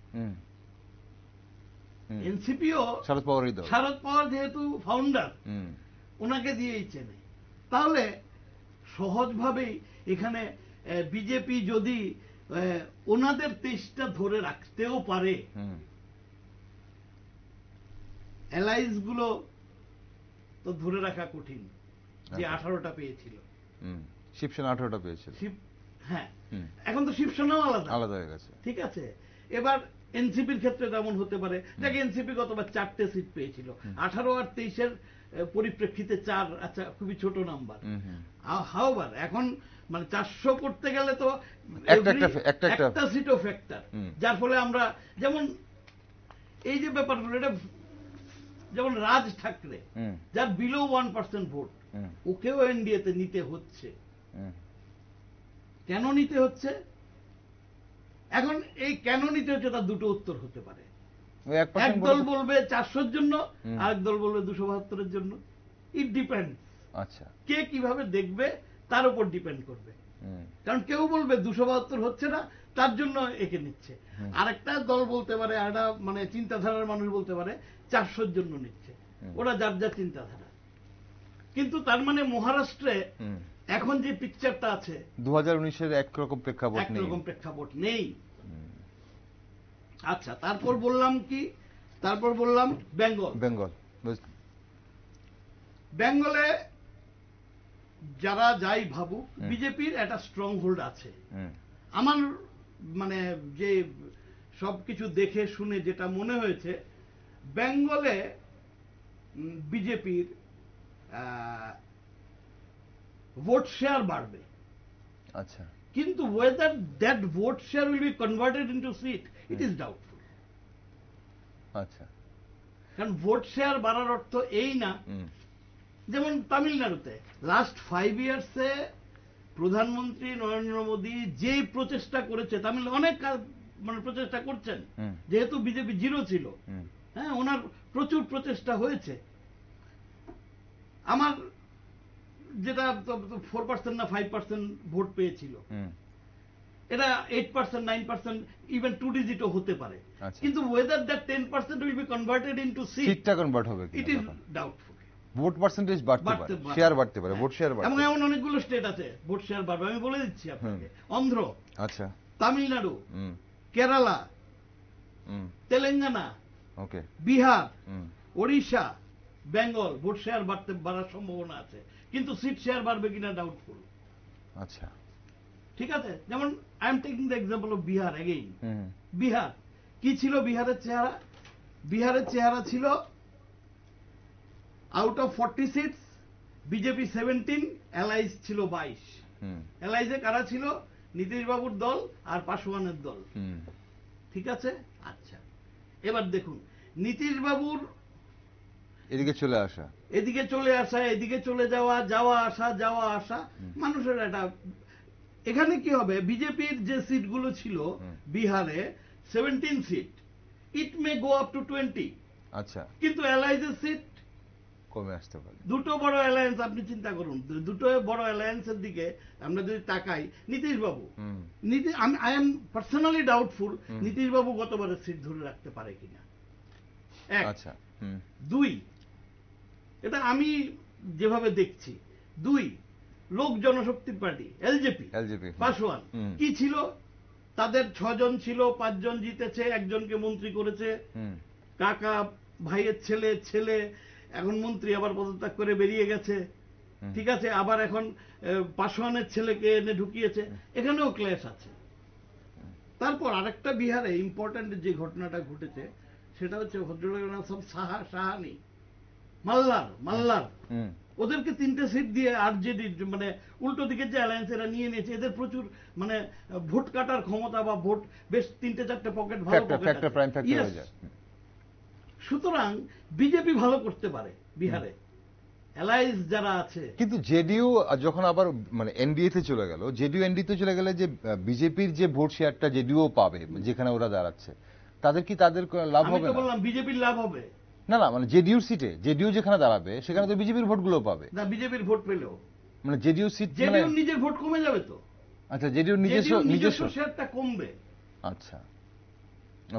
এনসিপিও শারদ পাওয়ারই দল, শারদ পাওয়ার যেহেতু ফাউন্ডার, ওনাকে দিয়েই চেনে। তাহলে সহজভাবেই এখানে বিজেপি যদি ওনাদের তেজটা ধরে রাখতেও পারে, অ্যালায়েন্স গুলো তো ধরে রাখা কঠিন, যে 18টা পেয়েছিল। শিবসেনা 18টা পেয়েছিল, হ্যাঁ, এখন তো শিবসেনাও আলাদা হয়ে গেছে। ঠিক আছে, এবার এনসিপির ক্ষেত্রে তেমন হতে পারে, যাকে এনসিপি গতবার 4টে সিট পেয়েছিল, 18 আর 23-এর পরিপ্রেক্ষিতে 4, আচ্ছা খুবই ছোট নাম্বার। হাওবার এখন মানে 400 করতে গেলে তো একটা সিটও ফ্যাক্টর, যার ফলে আমরা যেমন এই যে ব্যাপারগুলো, এটা যেমন রাজ ঠাকরে যার বিলো 1% ভোট, ওকেও এনডিএতে নিতে হচ্ছে। কেন নিতে হচ্ছে? এখন এই কেন নিতে হচ্ছে তার দুটো উত্তর হতে পারে। এক দল বলবে 400-র জন্য, আরেক দল বলবে 272-এর জন্য। ইট ডিপেন্ডস, আচ্ছা কে কিভাবে দেখবে তার উপর ডিপেন্ড করবে। কারণ কেউ বলবে 272 হচ্ছে না, তার জন্য একে নিচ্ছে। আরেকটা দল বলতে পারে, একটা মানে চিন্তাধারার মানুষ বলতে পারে 400-র জন্য নিচ্ছে। ওরা যার যার চিন্তাধারা। কিন্তু তার মানে মহারাষ্ট্রে এখন যে পিকচারটা আছে, 2019-এর একরকম প্রেক্ষাপট নেই। আচ্ছা, তারপর বললাম কি? তারপর বললাম বেঙ্গলে যারা যাই ভাবুক, বিজেপির একটা স্ট্রং হোল্ড আছে। আমার মানে যে সবকিছু দেখে শুনে যেটা মনে হয়েছে, বেঙ্গলে বিজেপির ভোট শেয়ার বাড়বে। আচ্ছা, কিন্তু whether that vote share will be converted into seat, it is doubtful. আচ্ছা, কারণ ভোট শেয়ার বাড়ার অর্থ এই না, যেমন তামিলনাড়ুতে লাস্ট 5 ইয়ার্সে প্রধানমন্ত্রী নরেন্দ্র মোদী যে প্রচেষ্টা করেছে, তামিলনাড়ু অনেক মানে প্রচেষ্টা করছেন, যেহেতু বিজেপি জিরো ছিল, হ্যাঁ, ওনার প্রচুর প্রচেষ্টা হয়েছে। আমার যেটা 4% না 5% ভোট পেয়েছিল, এটা 8%, 9%, ইভেন 2 ডিজিটও হতে পারে। কিন্তু whether that 10% will be converted into seat, সিটটা কনভার্ট হবে it is doubtful. Vote percentage বাড়তে পারে, শেয়ার বাড়তে পারে, ভোট শেয়ার বাড়তে পারে। এমন অনেকগুলো স্টেট আছে ভোট শেয়ার বাড়বে, আমি বলে দিচ্ছি আপনাকে। অন্ধ্র, আচ্ছা, তামিলনাড়ু, কেরালা, তেলেঙ্গানা, ওকে, বিহার, ওড়িশা, বেঙ্গল ভোট শেয়ার বাড়ার সম্ভাবনা আছে, কিন্তু সিট শেয়ার বাড়বে কিনা ডাউটফুল। আচ্ছা, ঠিক আছে, যেমন I am taking the example of Bihar again. Bihar কি ছিল? বিহারের চেহারা, বিহারের চেহারা ছিল out of 40 seats BJP 17, alliance ছিল 22। অ্যালায়েন্সে কারা ছিল? নীতিশ বাবুর দল আর পাসওয়ানের দল। ঠিক আছে, আচ্ছা, এবার দেখুন নীতিশ বাবুর এদিকে চলে আসা, এদিকে চলে যাওয়া, যাওয়া আসা, মানুষের একটা। এখানে কি হবে? বিজেপির যে সিটগুলো ছিল বিহারে 17 seat, it may go up to 20। আচ্ছা, কিন্তু অ্যালায়েন্সের সিট কমে আসতে পারে। দুটো বড় অ্যালায়েন্স, আপনি চিন্তা করুন, দুটো বড় অ্যালায়েন্সের দিকে আমরা যদি তাকাই, নীতিশ বাবু, I am personally doubtful Nitish বাবু গতবারের সিট ধরে রাখতে পারে কিনা। আচ্ছা, 2, এটা আমি যেভাবে দেখছি, 2, লোক জনশক্তির পার্টি এলজেপি, পাসওয়ান কি ছিল? তাদের 6 জন ছিল, 5 জন জিতেছে, একজনকে মন্ত্রী করেছে, কাকা ভাইয়ের ছেলে এখন মন্ত্রী, আবার পদত্যাগ করে বেরিয়ে গেছে। ঠিক আছে, আবার এখন পাসওয়ানের ছেলেকে এনে ঢুকিয়েছে, এখানেও ক্লেশ আছে। তারপর আরেকটা বিহারে ইম্পর্ট্যান্ট যে ঘটনাটা ঘটেছে সেটা হচ্ছে ভদ্রলোকের নাম সব সাহানি মাল্লার ওদেরকে 3টে সিট দিয়ে আরজেডি মানে উল্টো দিকে যে অ্যালায়েন্স এরা নিয়ে নিয়েছে, এদের প্রচুর মানে ভোট কাটার ক্ষমতা বা ভোট বেশ 3-4টে পকেট ভালো পকেট আছে। সুতরাং বিজেপি ভালো করতে পারে বিহারে, অ্যালায়েন্স যারা আছে। কিন্তু জেডিইউ যখন আবার মানে এনডিএ তে চলে গেল, জেডিইউ এনডিএ তে চলে গেলে যে বিজেপির যে ভোট শেয়ারটা জেডিইউ পাবে যেখানে ওরা দাঁড়াচ্ছে, তাদের লাভ হবে না? আমি তো বললাম বিজেপির লাভ হবে না মানে জেডিইউ সিটে, জেডিইউ যেখানে দাঁড়াবে সেখানে তো বিজেপির ভোটগুলো পাবে না। বিজেপির ভোট পেলেও মানে জেডিইউ সিট জেডিইউ নিজের ভোট কমে যাবে তো। আচ্ছা, জেডিইউ নিজস্ব শেয়ারটা কমবে। আচ্ছা,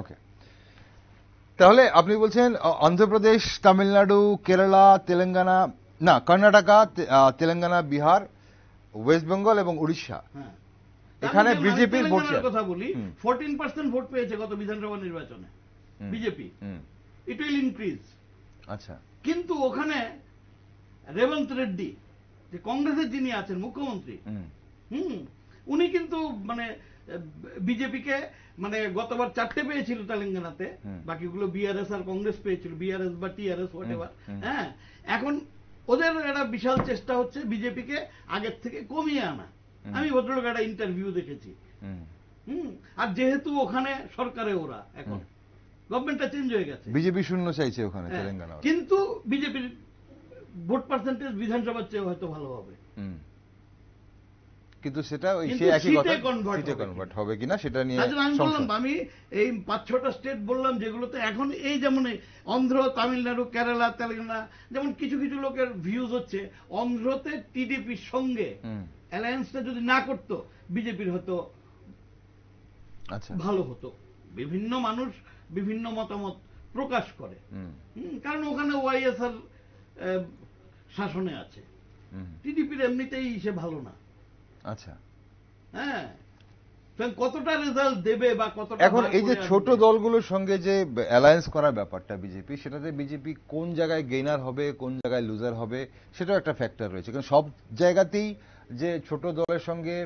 ওকে। তাহলে আপনি বলছেন অন্ধ্রপ্রদেশ, তামিলনাড়ু, কেরালা, তেলেঙ্গানা, না কর্ণাটকা, তেলেঙ্গানা, বিহার, ওয়েস্ট বেঙ্গল এবং উড়িষ্যা, এখানে বিজেপির ভোট শেয়ার। কথা বলি 14% ভোট পেয়েছে গত বিধানসভা নির্বাচনে বিজেপি। It will increase. আচ্ছা, কিন্তু ওখানে রেবন্ত রেড্ডি যে কংগ্রেসের যিনি আছেন মুখ্যমন্ত্রী, উনি কিন্তু মানে বিজেপিকে মানে গতবার 4টে পেয়েছিল তেলেঙ্গানাতে, বাকিগুলো বিআরএস আর কংগ্রেস পেয়েছিল, বিআরএস বা টিআরএস হোয়াটএভার। হ্যাঁ, এখন ওদের একটা বিশাল চেষ্টা হচ্ছে বিজেপিকে আগের থেকে কমিয়ে আনা। আমি ভদ্রলোক একটা ইন্টারভিউ দেখেছি। আর যেহেতু ওখানে সরকারে ওরা এখন গভর্নমেন্টটা চেঞ্জ হয়ে গেছে, বিজেপি শূন্য চাইছে ওখানে তেলেঙ্গানা, কিন্তু বিজেপির ভোট পার্সেন্টেজ বিধানসভার চেয়ে হয়তো ভালো হবে। কিন্তু সেটা ওই সে একই কথা, সিটে কনভার্ট হবে কিনা সেটা নিয়ে আমি বললাম, আমি এই 5-6টা স্টেট বললাম যেগুলোতে এখন এই যেমন অন্ধ্র, তামিলনাড়ু, কেরালা, তেলেঙ্গানা, যেমন কিছু কিছু লোকের ভিউজ হচ্ছে অন্ধ্রতে টিডিপির সঙ্গে অ্যালায়েন্সটা যদি না করতো বিজেপির হয়তো ভালো হতো। বিভিন্ন মানুষ বিভিন্ন মতামত প্রকাশ করে, কারণ ওখানে ওয়াইএসআর শাসনে আছে, টিডিপির এমনিতেই সে ভালো না। আচ্ছা, হ্যাঁ, কতটা রেজাল্ট দেবে বা কতটা, এখন এই যে ছোট দলগুলোর সঙ্গে যে অ্যালায়েন্স করার ব্যাপারটা বিজেপি, সেটাতে বিজেপি কোন জায়গায় গেইনার হবে কোন জায়গায় লুজার হবে সেটাও একটা ফ্যাক্টর রয়েছে। কারণ সব জায়গাতেই যে ছোট দলের সঙ্গে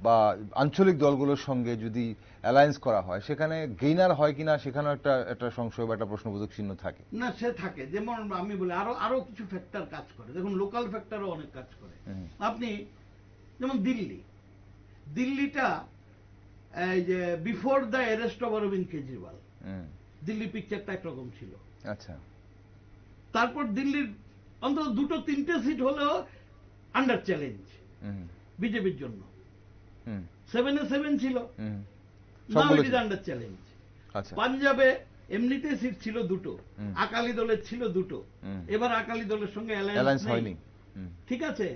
বা আঞ্চলিক দলগুলোর সঙ্গে যদি অ্যালায়েন্স করা হয় সেখানে গেইনার হয় কিনা সেখানেও একটা সংশয় বা একটা প্রশ্নবোধক চিহ্ন থাকে না। সে থাকে, যেমন আমি বলি আরো কিছু ফ্যাক্টর কাজ করে, দেখুন লোকাল ফ্যাক্টরও অনেক কাজ করে। আপনি যেমন দিল্লিটা এই যে before the arrest of Arvind Kejriwal, Delhi পিকচারটা একরকম ছিল। আচ্ছা, তারপর দিল্লির অন্তত 2-3টে সিট হলেও আন্ডার চ্যালেঞ্জ বিজেপির জন্য। 7-7 ছিল, now it is under challenge. পাঞ্জাবে এমনিতে সিট ছিল 2টো, আকালি দলের ছিল 2টো, এবার আকালি দলের সঙ্গে অ্যালায়েন্স হয়নি, ঠিক আছে,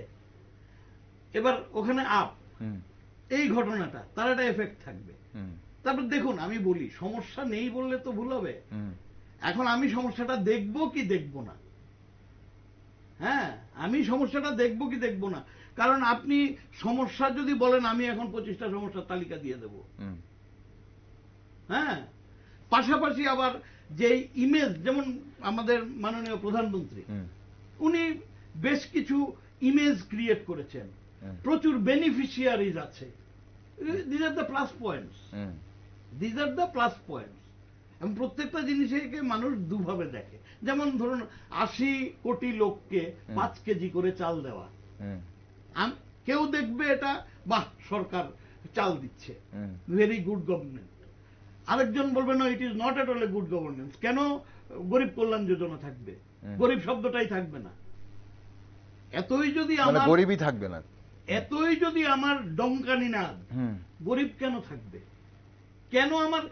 এবার ওখানে আপ, এই ঘটনাটা তার একটা এফেক্ট থাকবে। তারপর দেখুন, আমি বলি সমস্যা নেই বললে তো ভুল হবে। এখন আমি সমস্যাটা দেখবো কি দেখবো না, হ্যাঁ, আমি সমস্যাটা দেখবো কি দেখবো না, কারণ আপনি সমস্যা যদি বলেন আমি এখন 25টা সমস্যার তালিকা দিয়ে দেব। হ্যাঁ, পাশাপাশি আবার যে ইমেজ, যেমন আমাদের মাননীয় প্রধানমন্ত্রী, উনি বেশ কিছু ইমেজ ক্রিয়েট করেছেন, প্রচুর বেনিফিশিয়ারিজ আছে। This are the plus points, this are the plus points. এবং প্রত্যেকটা জিনিসকে মানুষ দুভাবে দেখে। যেমন ধরুন 80 কোটি লোককে 5 কেজি করে চাল দেওয়া, কেউ দেখবে এটা বাহ সরকার চাল দিচ্ছে, ভেরি গুড গভর্নমেন্ট। আরেকজন বলবে না, it is not at all a good governance. কেন গরিব কল্যাণ যোজনা থাকবে? গরিব শব্দটাই থাকবে না। এতই যদি আমার গরিবই থাকবে না, এতই যদি আমার ডঙ্কানি না, গরিব কেন থাকবে? কেন আমার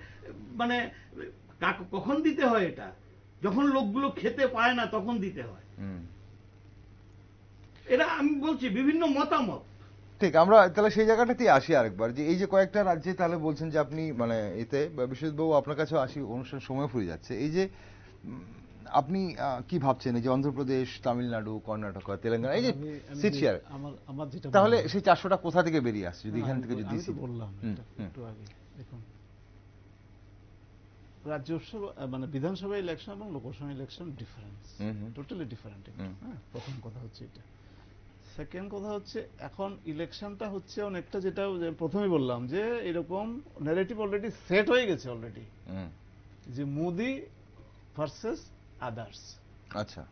মানে কখন দিতে হয়? এটা যখন লোকগুলো খেতে পায় না তখন দিতে হয়। এটা আমি বলছি বিভিন্ন মতামত। ঠিক, আমরা তাহলে সেই জায়গাটাতেই আসি আরেকবার, যে এই যে কয়েকটা রাজ্যে তাহলে বলছেন যে আপনি মানে এতে বিশ্বজিৎবাবু আপনার কাছেও আসি, অনুষ্ঠান সময় ফুরিয়ে যাচ্ছে, এই যে আপনি কি ভাবছেন এই যে অন্ধ্রপ্রদেশ, তামিলনাড়ু, কর্ণাটক, তেলেঙ্গানা, এই যে সিট শেয়ার, তাহলে সেই 400টা কোথা থেকে বেরিয়ে আসছে যদি এখান থেকে যদি বললাম একটু আগে, দেখুন রাজ্যসভা মানে বিধানসভা ইলেকশন এবং Lok Sabha election difference, totally different. প্রথম কথা হচ্ছে এটা। সেকেন্ড কথা হচ্ছে এখন ইলেকশনটা হচ্ছে অনেকটা যেটা প্রথমে বললাম যে এরকম ন্যারেটিভ অলরেডি সেট হয়ে গেছে অলরেডি, যে মোদি ভার্সেস আদার্স। আচ্ছা,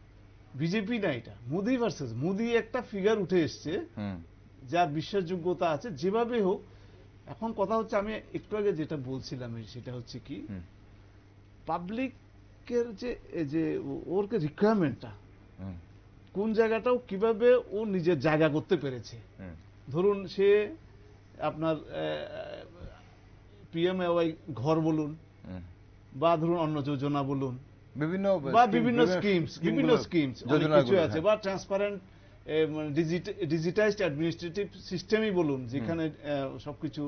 বিজেপি না, এটা মোদি ভার্সেস মোদি একটা ফিগার উঠে এসছে যার বিশ্বাসযোগ্যতা আছে যেভাবে হোক। এখন কথা হচ্ছে আমি একটু আগে যেটা বলছিলাম সেটা হচ্ছে কি পাবলিকের যে ওর রিকোয়ারমেন্টটা কোন জায়গাটাও কিভাবে ও নিজের জায়গা করতে পেরেছে। ধরুন সে আপনার পিএমএওয়াই ঘর বলুন বা ধরুন অন্ন যোজনা বলুন বিভিন্ন স্কিমস কিছু আছে, বা ট্রান্সপারেন্ট ডিজিটাইজড অ্যাডমিনিস্ট্রেটিভ সিস্টেমই বলুন যেখানে সবকিছু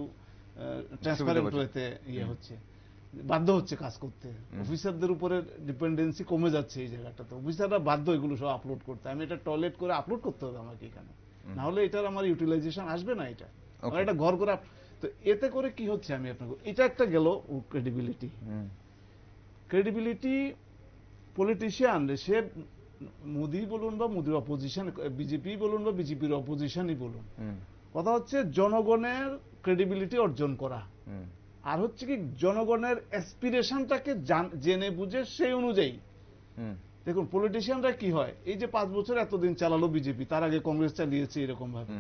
ট্রান্সপারেন্ট হতে হচ্ছে, বাধ্য হচ্ছে কাজ করতে। অফিসারদের উপরে ডিপেন্ডেন্সি কমে যাচ্ছে এই জায়গাটাতে, অফিসাররা বাধ্য এগুলো সব আপলোড করতে। আমি এটা টয়লেট করে আপলোড করতে হবে আমাকে এখানে, না হলে এটার আমার ইউটিলাইজেশন আসবে না। এটা আমার একটা ঘর করে, তো এতে করে কি হচ্ছে আমি আপনাকে, এটা একটা গেল ক্রেডিবিলিটি পলিটিশিয়ান সে মোদি বলুন বা মোদির অপোজিশন, বিজেপি বলুন বা বিজেপির অপোজিশনই বলুন, কথা হচ্ছে জনগণের ক্রেডিবিলিটি অর্জন করা, আর হচ্ছে কি জনগণের অ্যাসপিরেশনটাকে জেনে বুঝে সেই অনুযায়ী। দেখুন পলিটিশিয়ানরা কি হয়, এই যে 5 বছর এতদিন চালালো বিজেপি, তার আগে কংগ্রেস চালিয়েছে এরকম ভাবে,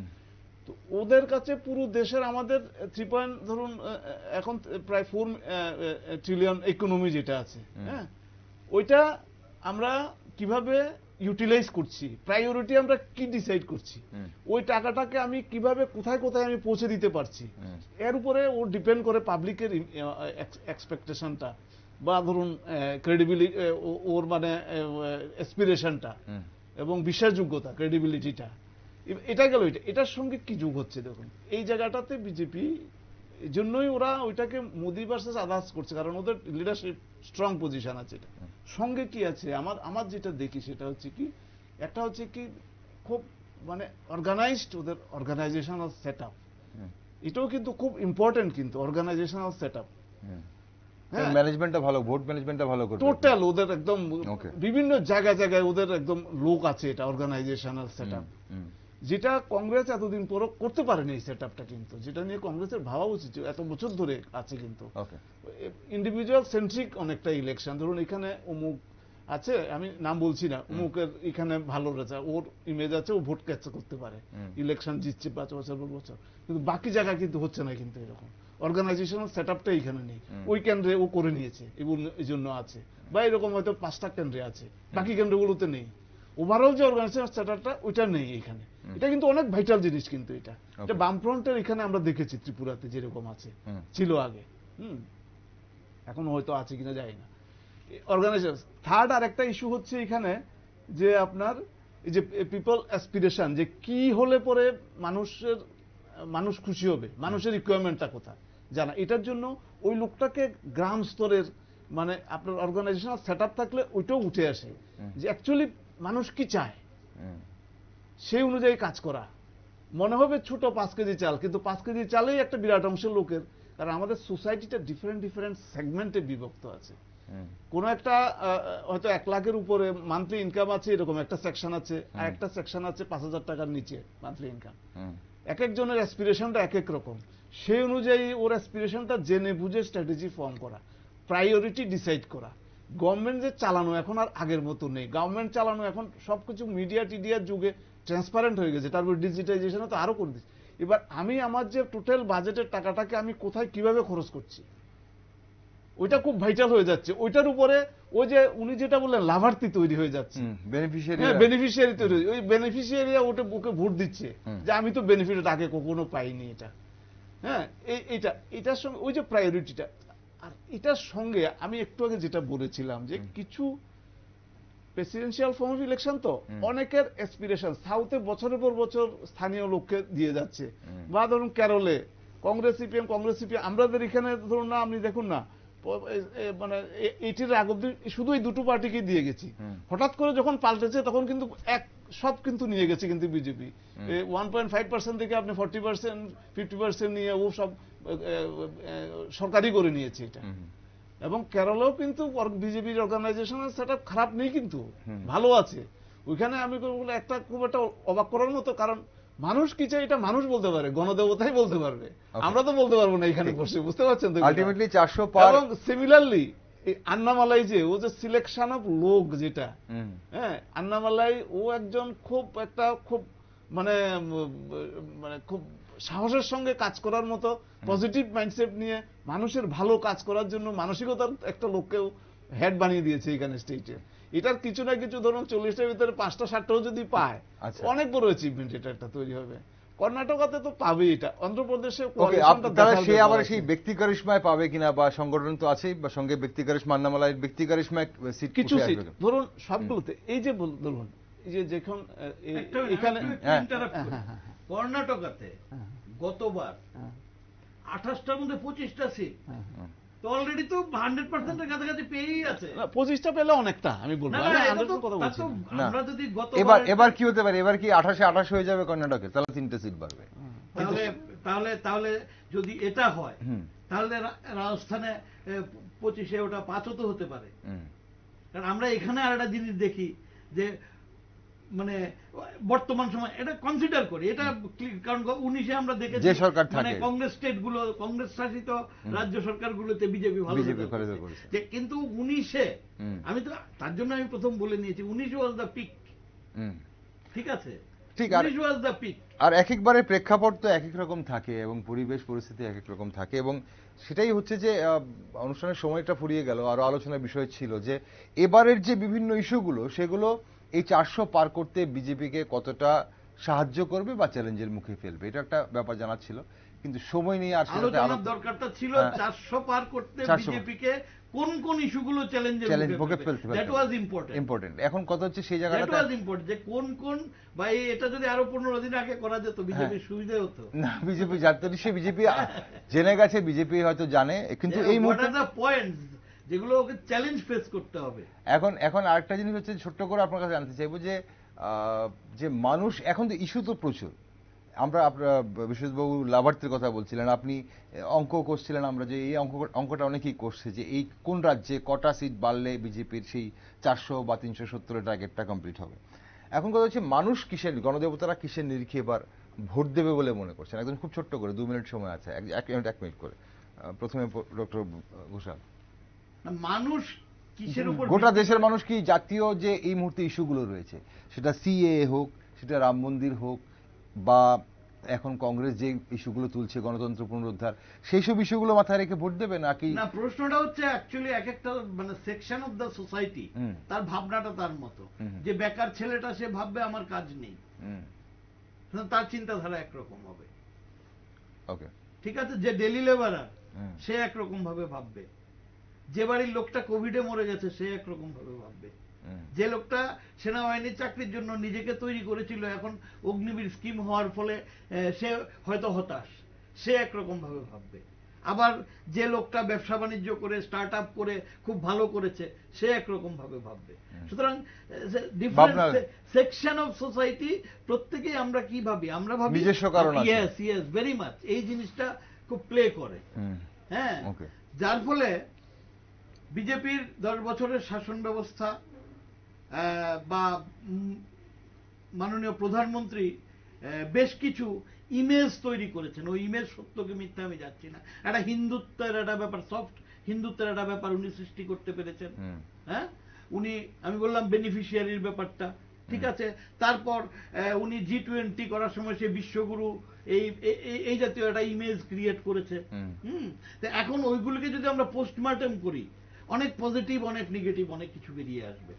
তো ওদের কাছে পুরো দেশের আমাদের 3 ধরুন এখন প্রায় 4 ট্রিলিয়ন ইকোনমি যেটা আছে, হ্যাঁ, ওইটা আমরা কিভাবে ইউটিলাইজ করছি, প্রায়োরিটি আমরা কি ডিসাইড করছি, ওই টাকাটাকে আমি কিভাবে কোথায় কোথায় আমি পৌঁছে দিতে পারছি, এর উপরে ও ডিপেন্ড করে পাবলিকের এক্সপেকটেশনটা বা ধরুন ক্রেডিবিলিটি, ওর মানে অ্যাসপিরেশনটা এবং বিশ্বাসযোগ্যতা, ক্রেডিবিলিটিটা, এটা গেল। এটার সঙ্গে কি যোগ হচ্ছে দেখুন এই জায়গাটাতে বিজেপি, এই জন্যই ওরা ওইটাকে মোদি ভার্সেস আদার্স করছে, কারণ ওদের লিডারশিপ স্ট্রং পজিশন আছে। এটা সঙ্গে কি আছে আমার যেটা দেখি সেটা হচ্ছে কি, একটা হচ্ছে কি খুব মানে অর্গানাইজড ওদের অর্গানাইজেশনাল সেট আপ, এটাও কিন্তু খুব ইম্পর্টেন্ট, কিন্তু অর্গানাইজেশনাল সেট আপ, ম্যানেজমেন্টটা ভালো, ভোট ম্যানেজমেন্টটা ভালো করবে টোটাল ওদের একদম বিভিন্ন জায়গায় ওদের একদম লোক আছে, এটা অর্গানাইজেশনাল সেট আপ, যেটা কংগ্রেস এতদিন পরও করতে পারেনি এই সেট আপটা, কিন্তু যেটা নিয়ে কংগ্রেসের ভাবা উচিত এত বছর ধরে আছে। কিন্তু ইন্ডিভিজুয়াল সেন্ট্রিক অনেকটা ইলেকশন, ধরুন এখানে অমুক আছে, আমি নাম বলছি না, অমুকের এখানে ভালো রয়েছে, ওর ইমেজ আছে, ও ভোট ক্যাপচার করতে পারে, ইলেকশন জিতছে 5 বছর 10 বছর, কিন্তু বাকি জায়গায় কিন্তু হচ্ছে না। কিন্তু এরকম অর্গানাইজেশনাল সেট আপটা এখানে নেই, ওই কেন্দ্রে ও করে নিয়েছে, এই জন্য আছে, বা এরকম হয়তো 5টা কেন্দ্রে আছে, বাকি কেন্দ্রগুলোতে নেই। ওভারঅল যে অর্গানাইজেশন সেটআপটা ওইটা নেই এখানে। এটা কিন্তু অনেক ভাইটাল জিনিস, কিন্তু এটা বামফ্রন্টের এখানে আমরা দেখেছি ত্রিপুরাতে যেরকম আছে, ছিল আগে, এখন হয়তো আছে কিনা জানি না অর্গানাইজেশন। থার্ড আর একটা ইস্যু হচ্ছে এখানে যে আপনার এই যে পিপল অ্যাসপিরেশন, যে কি হলে পরে মানুষ খুশি হবে, মানুষের রিকোয়ারমেন্টটা কোথায় জানা, এটার জন্য ওই লোকটাকে গ্রাম স্তরের মানে আপনার অর্গানাইজেশনাল সেটআপ থাকলে ওইটাও উঠে আসে, যে অ্যাকচুয়ালি মানুষ কি চায় সেই অনুযায়ী কাজ করা। মনে হবে ছোট 5 কেজি চাল, কিন্তু 5 কেজি চালেই একটা বিরাট অংশের লোকের, কারণ আমাদের সোসাইটিটা ডিফারেন্ট সেগমেন্টে বিভক্ত আছে। কোন একটা হয়তো 1 লাখের উপরে মান্থলি ইনকাম আছে, এরকম একটা সেকশন আছে, আর একটা সেকশন আছে 5,000 টাকার নিচে মান্থলি ইনকাম। এক একজনের অ্যাসপিরেশনটা এক এক রকম, সেই অনুযায়ী ওর অ্যাসপিরেশনটা জেনে বুঝে স্ট্র্যাটেজি ফর্ম করা, প্রায়োরিটি ডিসাইড করা। গভর্নমেন্ট যে চালানো এখন আর আগের মতো নেই, গভর্নমেন্ট চালানো এখন সবকিছু মিডিয়ার যুগে ট্রান্সপারেন্ট হয়ে গেছে, তারপর ডিজিটাইজেশন তো আরো করে দিচ্ছে। এবার আমি আমার যে টোটাল বাজেটের টাকাটাকে আমি কোথায় কিভাবে খরচ করছি ওইটা খুব ভাইটাল হয়ে যাচ্ছে। ওইটার উপরে ওই যে উনি যেটা বললেন লাভার্থী তৈরি হয়ে যাচ্ছে, বেনিফিশিয়ারি তৈরি, ওই বেনিফিশিয়ারি ওটা ওকে ভোট দিচ্ছে যে আমি তো বেনিফিট আগে কখনো পাইনি। এটা হ্যাঁ, এটার সঙ্গে ওই যে প্রায়োরিটিটা, আর এটার সঙ্গে আমি একটু আগে যেটা বলেছিলাম যে কিছু প্রেসিডেন্সিয়াল ফর্ম অফ ইলেকশন, তো অনেকের অ্যাসপিরেশন সাউথে বছরের পর বছর স্থানীয় লোককে দিয়ে যাচ্ছে, বা ধরুন কেরলে কংগ্রেস সিপিএম আমাদের এখানে ধরুন না, আপনি দেখুন না মানে 80-এর আগ অব্দি শুধু এই দুটো পার্টিকে দিয়ে গেছি, হঠাৎ করে যখন পাল্টেছে তখন কিন্তু সব কিন্তু নিয়ে গেছে, কিন্তু বিজেপি 1.5% থেকে আপনি 40% 50% নিয়ে ও সব সরকারি করে নিয়েছে এটা। এবং কেরলেও কিন্তু বিজেপির অর্গানাইজেশনাল সেটআপ খারাপ নেই, কিন্তু ভালো আছে। ওইখানে আমি বলবো একটা খুব একটা অবাক করার মতো, কারণ মানুষ কি চাই এটা মানুষ বলতে পারে, গণদেবতাই বলতে পারবে, আমরা তো বলতে পারবো না এখানে বসে, বুঝতে পারছেন তো? আলটিমেটলি 400 পার। এবং সিমিলারলি এই আন্নামালাই যে ও যে সিলেকশন অফ লোক যেটা, হ্যাঁ, আন্নামালাই ও একজন খুব মানে মানে খুব সাহসের সঙ্গে কাজ করার মতো পজিটিভ মাইন্ডসেট নিয়ে মানুষের ভালো কাজ করার জন্য মানসিকতার একটা লোককেও হেড বানিয়ে দিয়েছে এখানে স্টেটে। এটার কিছু না কিছু ধরুন 40টার ভিতরে 5টা 7টাও যদি পায়, অনেক বড় অ্যাচিভমেন্ট এটা একটা তৈরি হবে। কর্ণাটকাতে তো পাবে, এটা অন্ধ্রপ্রদেশে সে আবার সেই ব্যক্তি কারিশমায় পাবে কিনা, বা সংগঠন তো আছেই, বা সঙ্গে ব্যক্তি কারিশমা, আন্নামালাইয়ের ব্যক্তি কারিশমায় সিট কিছু সিট ধরুন সবগুলোতে। এই যে ধরুন এই যে যখন এখানে কর্ণাটকাতে গতবার 28টার মধ্যে 25টা সিট, তো অলরেডি তো 100%-এর কাছাকাছি পেয়েই আছে। 25টা পেলে অনেকটা, আমি বলবো আমরা যদি এবার কি হতে পারে, এবার কি 28 হয়ে যাবে কর্ণাটকে, তাহলে 3টে সিট বাড়বে। তাহলে যদি এটা হয়, তাহলে রাজস্থানে 25-এ ওটা 5ও তো হতে পারে। কারণ আমরা এখানে আর একটা জিনিস দেখি যে মানে বর্তমান সময় এটা কনসিডার করি, এটা কারণ 19-এ আমরা দেখেছি যে সরকার থাকে, মানে কংগ্রেস স্টেটগুলো, কংগ্রেস শাসিত রাজ্য সরকারগুলোতে বিজেপি ভালো করেছে, কিন্তু 19-এ আমি তো তার জন্য আমি প্রথম বলে নিয়েছি 19 ওয়াজ দ্য পিক। ঠিক আছে, ঠিক, 19 ওয়াজ দ্য পিক। আর এক একবারের প্রেক্ষাপট তো এক এক রকম থাকে, এবং পরিবেশ পরিস্থিতি এক এক রকম থাকে, এবং সেটাই হচ্ছে যে অনুষ্ঠানের সময়টা ফুরিয়ে গেল, আরো আলোচনার বিষয় ছিল যে এবারের যে বিভিন্ন ইস্যুগুলো, সেগুলো এই 400 পার করতে বিজেপিকে কতটা সাহায্য করবে বা চ্যালেঞ্জের মুখে ফেলবে, এটা একটা ব্যাপার জানার ছিল, কিন্তু সময় নিয়ে আর আলোচনার দরকারটা ছিল 400 পার করতে বিজেপিকে কোন কোন ইস্যুগুলো চ্যালেঞ্জের মুখে ফেলতে হবে, দ্যাট ওয়াজ ইম্পর্টেন্ট। এখন কথা হচ্ছে সেই জায়গাটা দ্যাট ওয়াজ ইম্পর্টেন্ট, যে কোন বা এটা যদি আরো 15 দিন আগে করা যেত বিজেপির সুবিধা হতো না। বিজেপি জানতো, সে বিজেপি জেনে গেছে, বিজেপি হয়তো জানে, কিন্তু এই মুহূর্তে পয়েন্টস যেগুলো ওকে চ্যালেঞ্জ ফেস করতে হবে। এখন আরেকটা জিনিস হচ্ছে, ছোট্ট করে আপনার কাছে জানতে চাইবো যে মানুষ এখন তো ইস্যু তো প্রচুর, আমরা বিশ্বজিৎবাবু লাভার্থীর কথা বলছিলেন, আপনি অঙ্ক করছিলেন, আমরা যে এই অঙ্কটা অনেকেই করছে যে এই কোন রাজ্যে কটা সিট বাড়লে বিজেপির সেই 400 বা 370-এর টার্গেটটা কমপ্লিট হবে। এখন কথা হচ্ছে মানুষ কিসের, গণদেবতারা কিসের নিরিখে এবার ভোট দেবে বলে মনে করছেন? একদম খুব ছোট্ট করে 2 মিনিট সময় আছে, 1 মিনিট করে। প্রথমে ডক্টর ঘোষাল। মানুষ কিসের উপর, গোটা দেশের মানুষ কি জাতীয় যে এই মুহূর্তে ইস্যুগুলো রয়েছে, সেটা সিএএ হোক, সেটা রাম মন্দির হোক, বা এখন কংগ্রেস যে ইস্যুগুলো তুলছে গণতন্ত্র পুনরুদ্ধার, সেই সব ইস্যুগুলো মাথায় রেখে ভোট দেবে নাকি? না, প্রশ্নটা হচ্ছে অ্যাকচুয়ালি এক একটা মানে সেকশন অফ দ্য সোসাইটি তার ভাবনাটা তার মতো, যে বেকার ছেলেটা সে ভাববে আমার কাজ নেই, তার চিন্তাধারা একরকম হবে। ওকে, ঠিক আছে, যে ডেলি লেবারার সে একরকম ভাবে ভাববে, যে বাড়ির লোকটা কোভিডে মরে গেছে সে একরকম ভাবে ভাববে, যে লোকটা সেনাবাহিনীর চাকরির জন্য নিজেকে তৈরি করেছিল এখন অগ্নিবীর স্কিম হওয়ার ফলে সে হয়তো হতাশ, সে একরকম ভাবে ভাববে। আবার যে লোকটা ব্যবসা বাণিজ্য করে স্টার্ট আপ করে খুব ভালো করেছে সে একরকম ভাবে ভাববে। সুতরাং ডিফারেন্ট সেকশন অফ সোসাইটি, প্রত্যেকেই আমরা কি ভাবি, আমরা ভাবি নিজস্ব কারণ আছে। ইয়েস ভেরি মাচ, এই জিনিসটা খুব প্লে করে। হ্যাঁ, যার ফলে বিজেপির 10 বছরের শাসন ব্যবস্থা বা মাননীয় প্রধানমন্ত্রী বেশ কিছু ইমেজ তৈরি করেছেন, ওই ইমেজ সত্যকে মিথ্যা আমি যাচ্ছি না, একটা হিন্দুত্বের একটা ব্যাপার, সফট হিন্দুত্বের একটা ব্যাপার উনি সৃষ্টি করতে পেরেছেন। হ্যাঁ, উনি, আমি বললাম বেনিফিশিয়ারির ব্যাপারটা, ঠিক আছে, তারপর উনি G20 করার সময় সে বিশ্বগুরু এই জাতীয় একটা ইমেজ ক্রিয়েট করেছে। তো এখন ওইগুলোকে যদি আমরা পোস্টমর্টেম করি, অনেক পজিটিভ, অনেক নেগেটিভ, অনেক কিছু বেরিয়ে আসবে।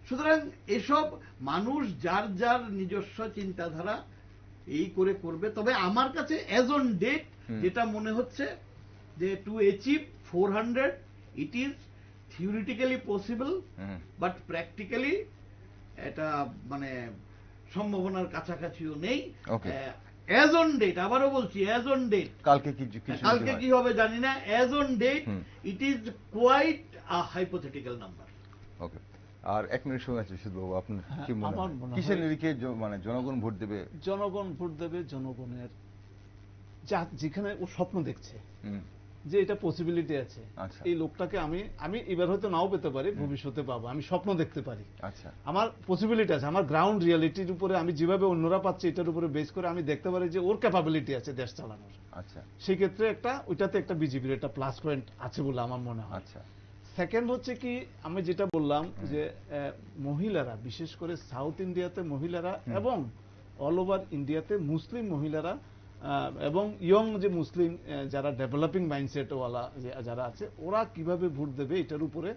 সুতরাং এসব মানুষ যার যার নিজস্ব চিন্তাধারা এই করে করবে। তবে আমার কাছে অ্যাজ অন ডেট যেটা মনে হচ্ছে যে to achieve 400 it is theoretically possible, but practically এটা মানে সম্ভাবনার কাছাকাছিও নেই। অ্যাজ অন ডেট, আবারও বলছি অ্যাজ অন ডেট, কালকে কি হবে জানি না, as on date it is quite a hypothetical number. Okay, আর 1 মিনিট সময় আছে সুদবাবু, আপনার কি মনে হয় কিসের নিরিখে মানে জনগণ ভোট দেবে? জনগণ ভোট দেবে জনগণের যেখানে ও স্বপ্ন দেখছে, যে এটা পসিবিলিটি আছে। আচ্ছা। এই লোকটাকে আমি এবার হয়তো নাও পেতে পারি, ভবিষ্যতে পাবো, আমি স্বপ্ন দেখতে পারি। আচ্ছা। আমার পসিবিলিটি আছে, আমার গ্রাউন্ড রিয়ালিটির উপরে আমি যেভাবে অন্যরা পাচ্ছে এটার উপরে বেস করে আমি দেখতে পারি যে ওর ক্যাপাবিলিটি আছে দেশ চালানোর। আচ্ছা। সেই ক্ষেত্রে ওইটাতে একটা বিজেপির একটা প্লাস পয়েন্ট আছে বলে আমার মনে হয়। আচ্ছা। সেকেন্ড হচ্ছে কি, আমি যেটা বললাম যে মহিলারা, বিশেষ করে সাউথ ইন্ডিয়াতে মহিলারা এবং অল ওভার ইন্ডিয়াতে মুসলিম মহিলারা এবং ইয়ং যে মুসলিম যারা ডেভেলপিং মাইন্ডসেট ওয়ালা যারা আছে, ওরা কিভাবে ভোট দেবে এটার উপরে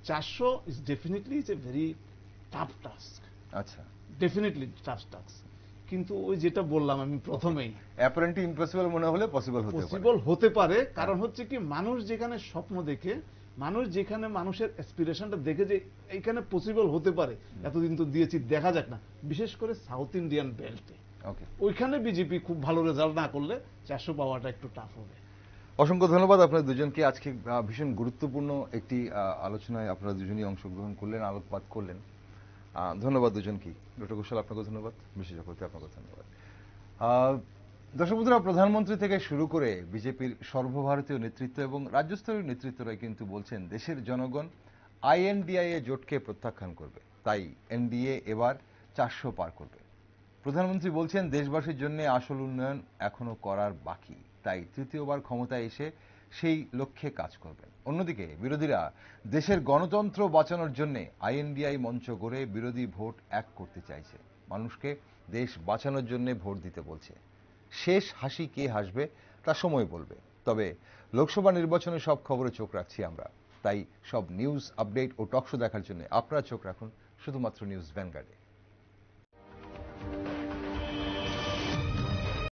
400 is definitely is a very tough task. আচ্ছা। Definitely tough task. কিন্তু ওই যেটা বললাম আমি প্রথমেই, অ্যাপারেন্টলি ইম্পসিবল মনে হলে পসিবল হতে পারে। কারণ হচ্ছে কি, মানুষ যেখানে স্বপ্ন দেখে, মানুষ যেখানে মানুষের অ্যাসপিরেশনটা দেখে যে এইখানে পসিবল হতে পারে, এতদিন তো দিয়েছি দেখা যাক না, বিশেষ করে সাউথ ইন্ডিয়ান বেল্টে, ওইখানে বিজেপি খুব ভালো রেজাল্ট না করলে 400 পাওয়াটা একটু টাফ হবে। অসংখ্য ধন্যবাদ আপনাদের দুজনকে। আজকে ভীষণ গুরুত্বপূর্ণ একটি আলোচনায় আপনারা দুজনই অংশগ্রহণ করলেন, আলোকপাত করলেন। ধন্যবাদ দুজনকেই। ডক্টর ঘোষাল আপনাকে ধন্যবাদ, বিশেষ চক্রবর্তী আপনাকে ধন্যবাদ। দর্শক বন্ধুরা, প্রধানমন্ত্রী থেকে শুরু করে বিজেপির সর্বভারতীয় নেতৃত্ব এবং রাজ্যস্তরীয় নেতৃত্বরাই কিন্তু বলছেন দেশের জনগণ আইএনডিআই জোটকে প্রত্যাখ্যান করবে, তাই এনডিএ এবার 400 পার করবে। প্রধানমন্ত্রী বলছেন দেশবাসীর জন্য আসল উন্নয়ন এখনো করার বাকি, তাই তৃতীয়বার ক্ষমতায় এসে সেই লক্ষ্যে কাজ করবেন। অন্যদিকে বিরোধীরা দেশের গণতন্ত্র বাঁচানোর জন্য আইএনডিআই মঞ্চ গড়ে বিরোধী ভোট এক করতে চাইছে, মানুষকে দেশ বাঁচানোর জন্য ভোট দিতে বলছে। শেষ হাসি কে হাসবে তা সময় বলবে, তবে লোকসভা নির্বাচনে সব খবরে চোখ রাখছি আমরা, তাই সব নিউজ আপডেট ও টকশো দেখার জন্য আপনারা চোখ রাখুন শুধুমাত্র নিউজ ভ্যানগার্ডে।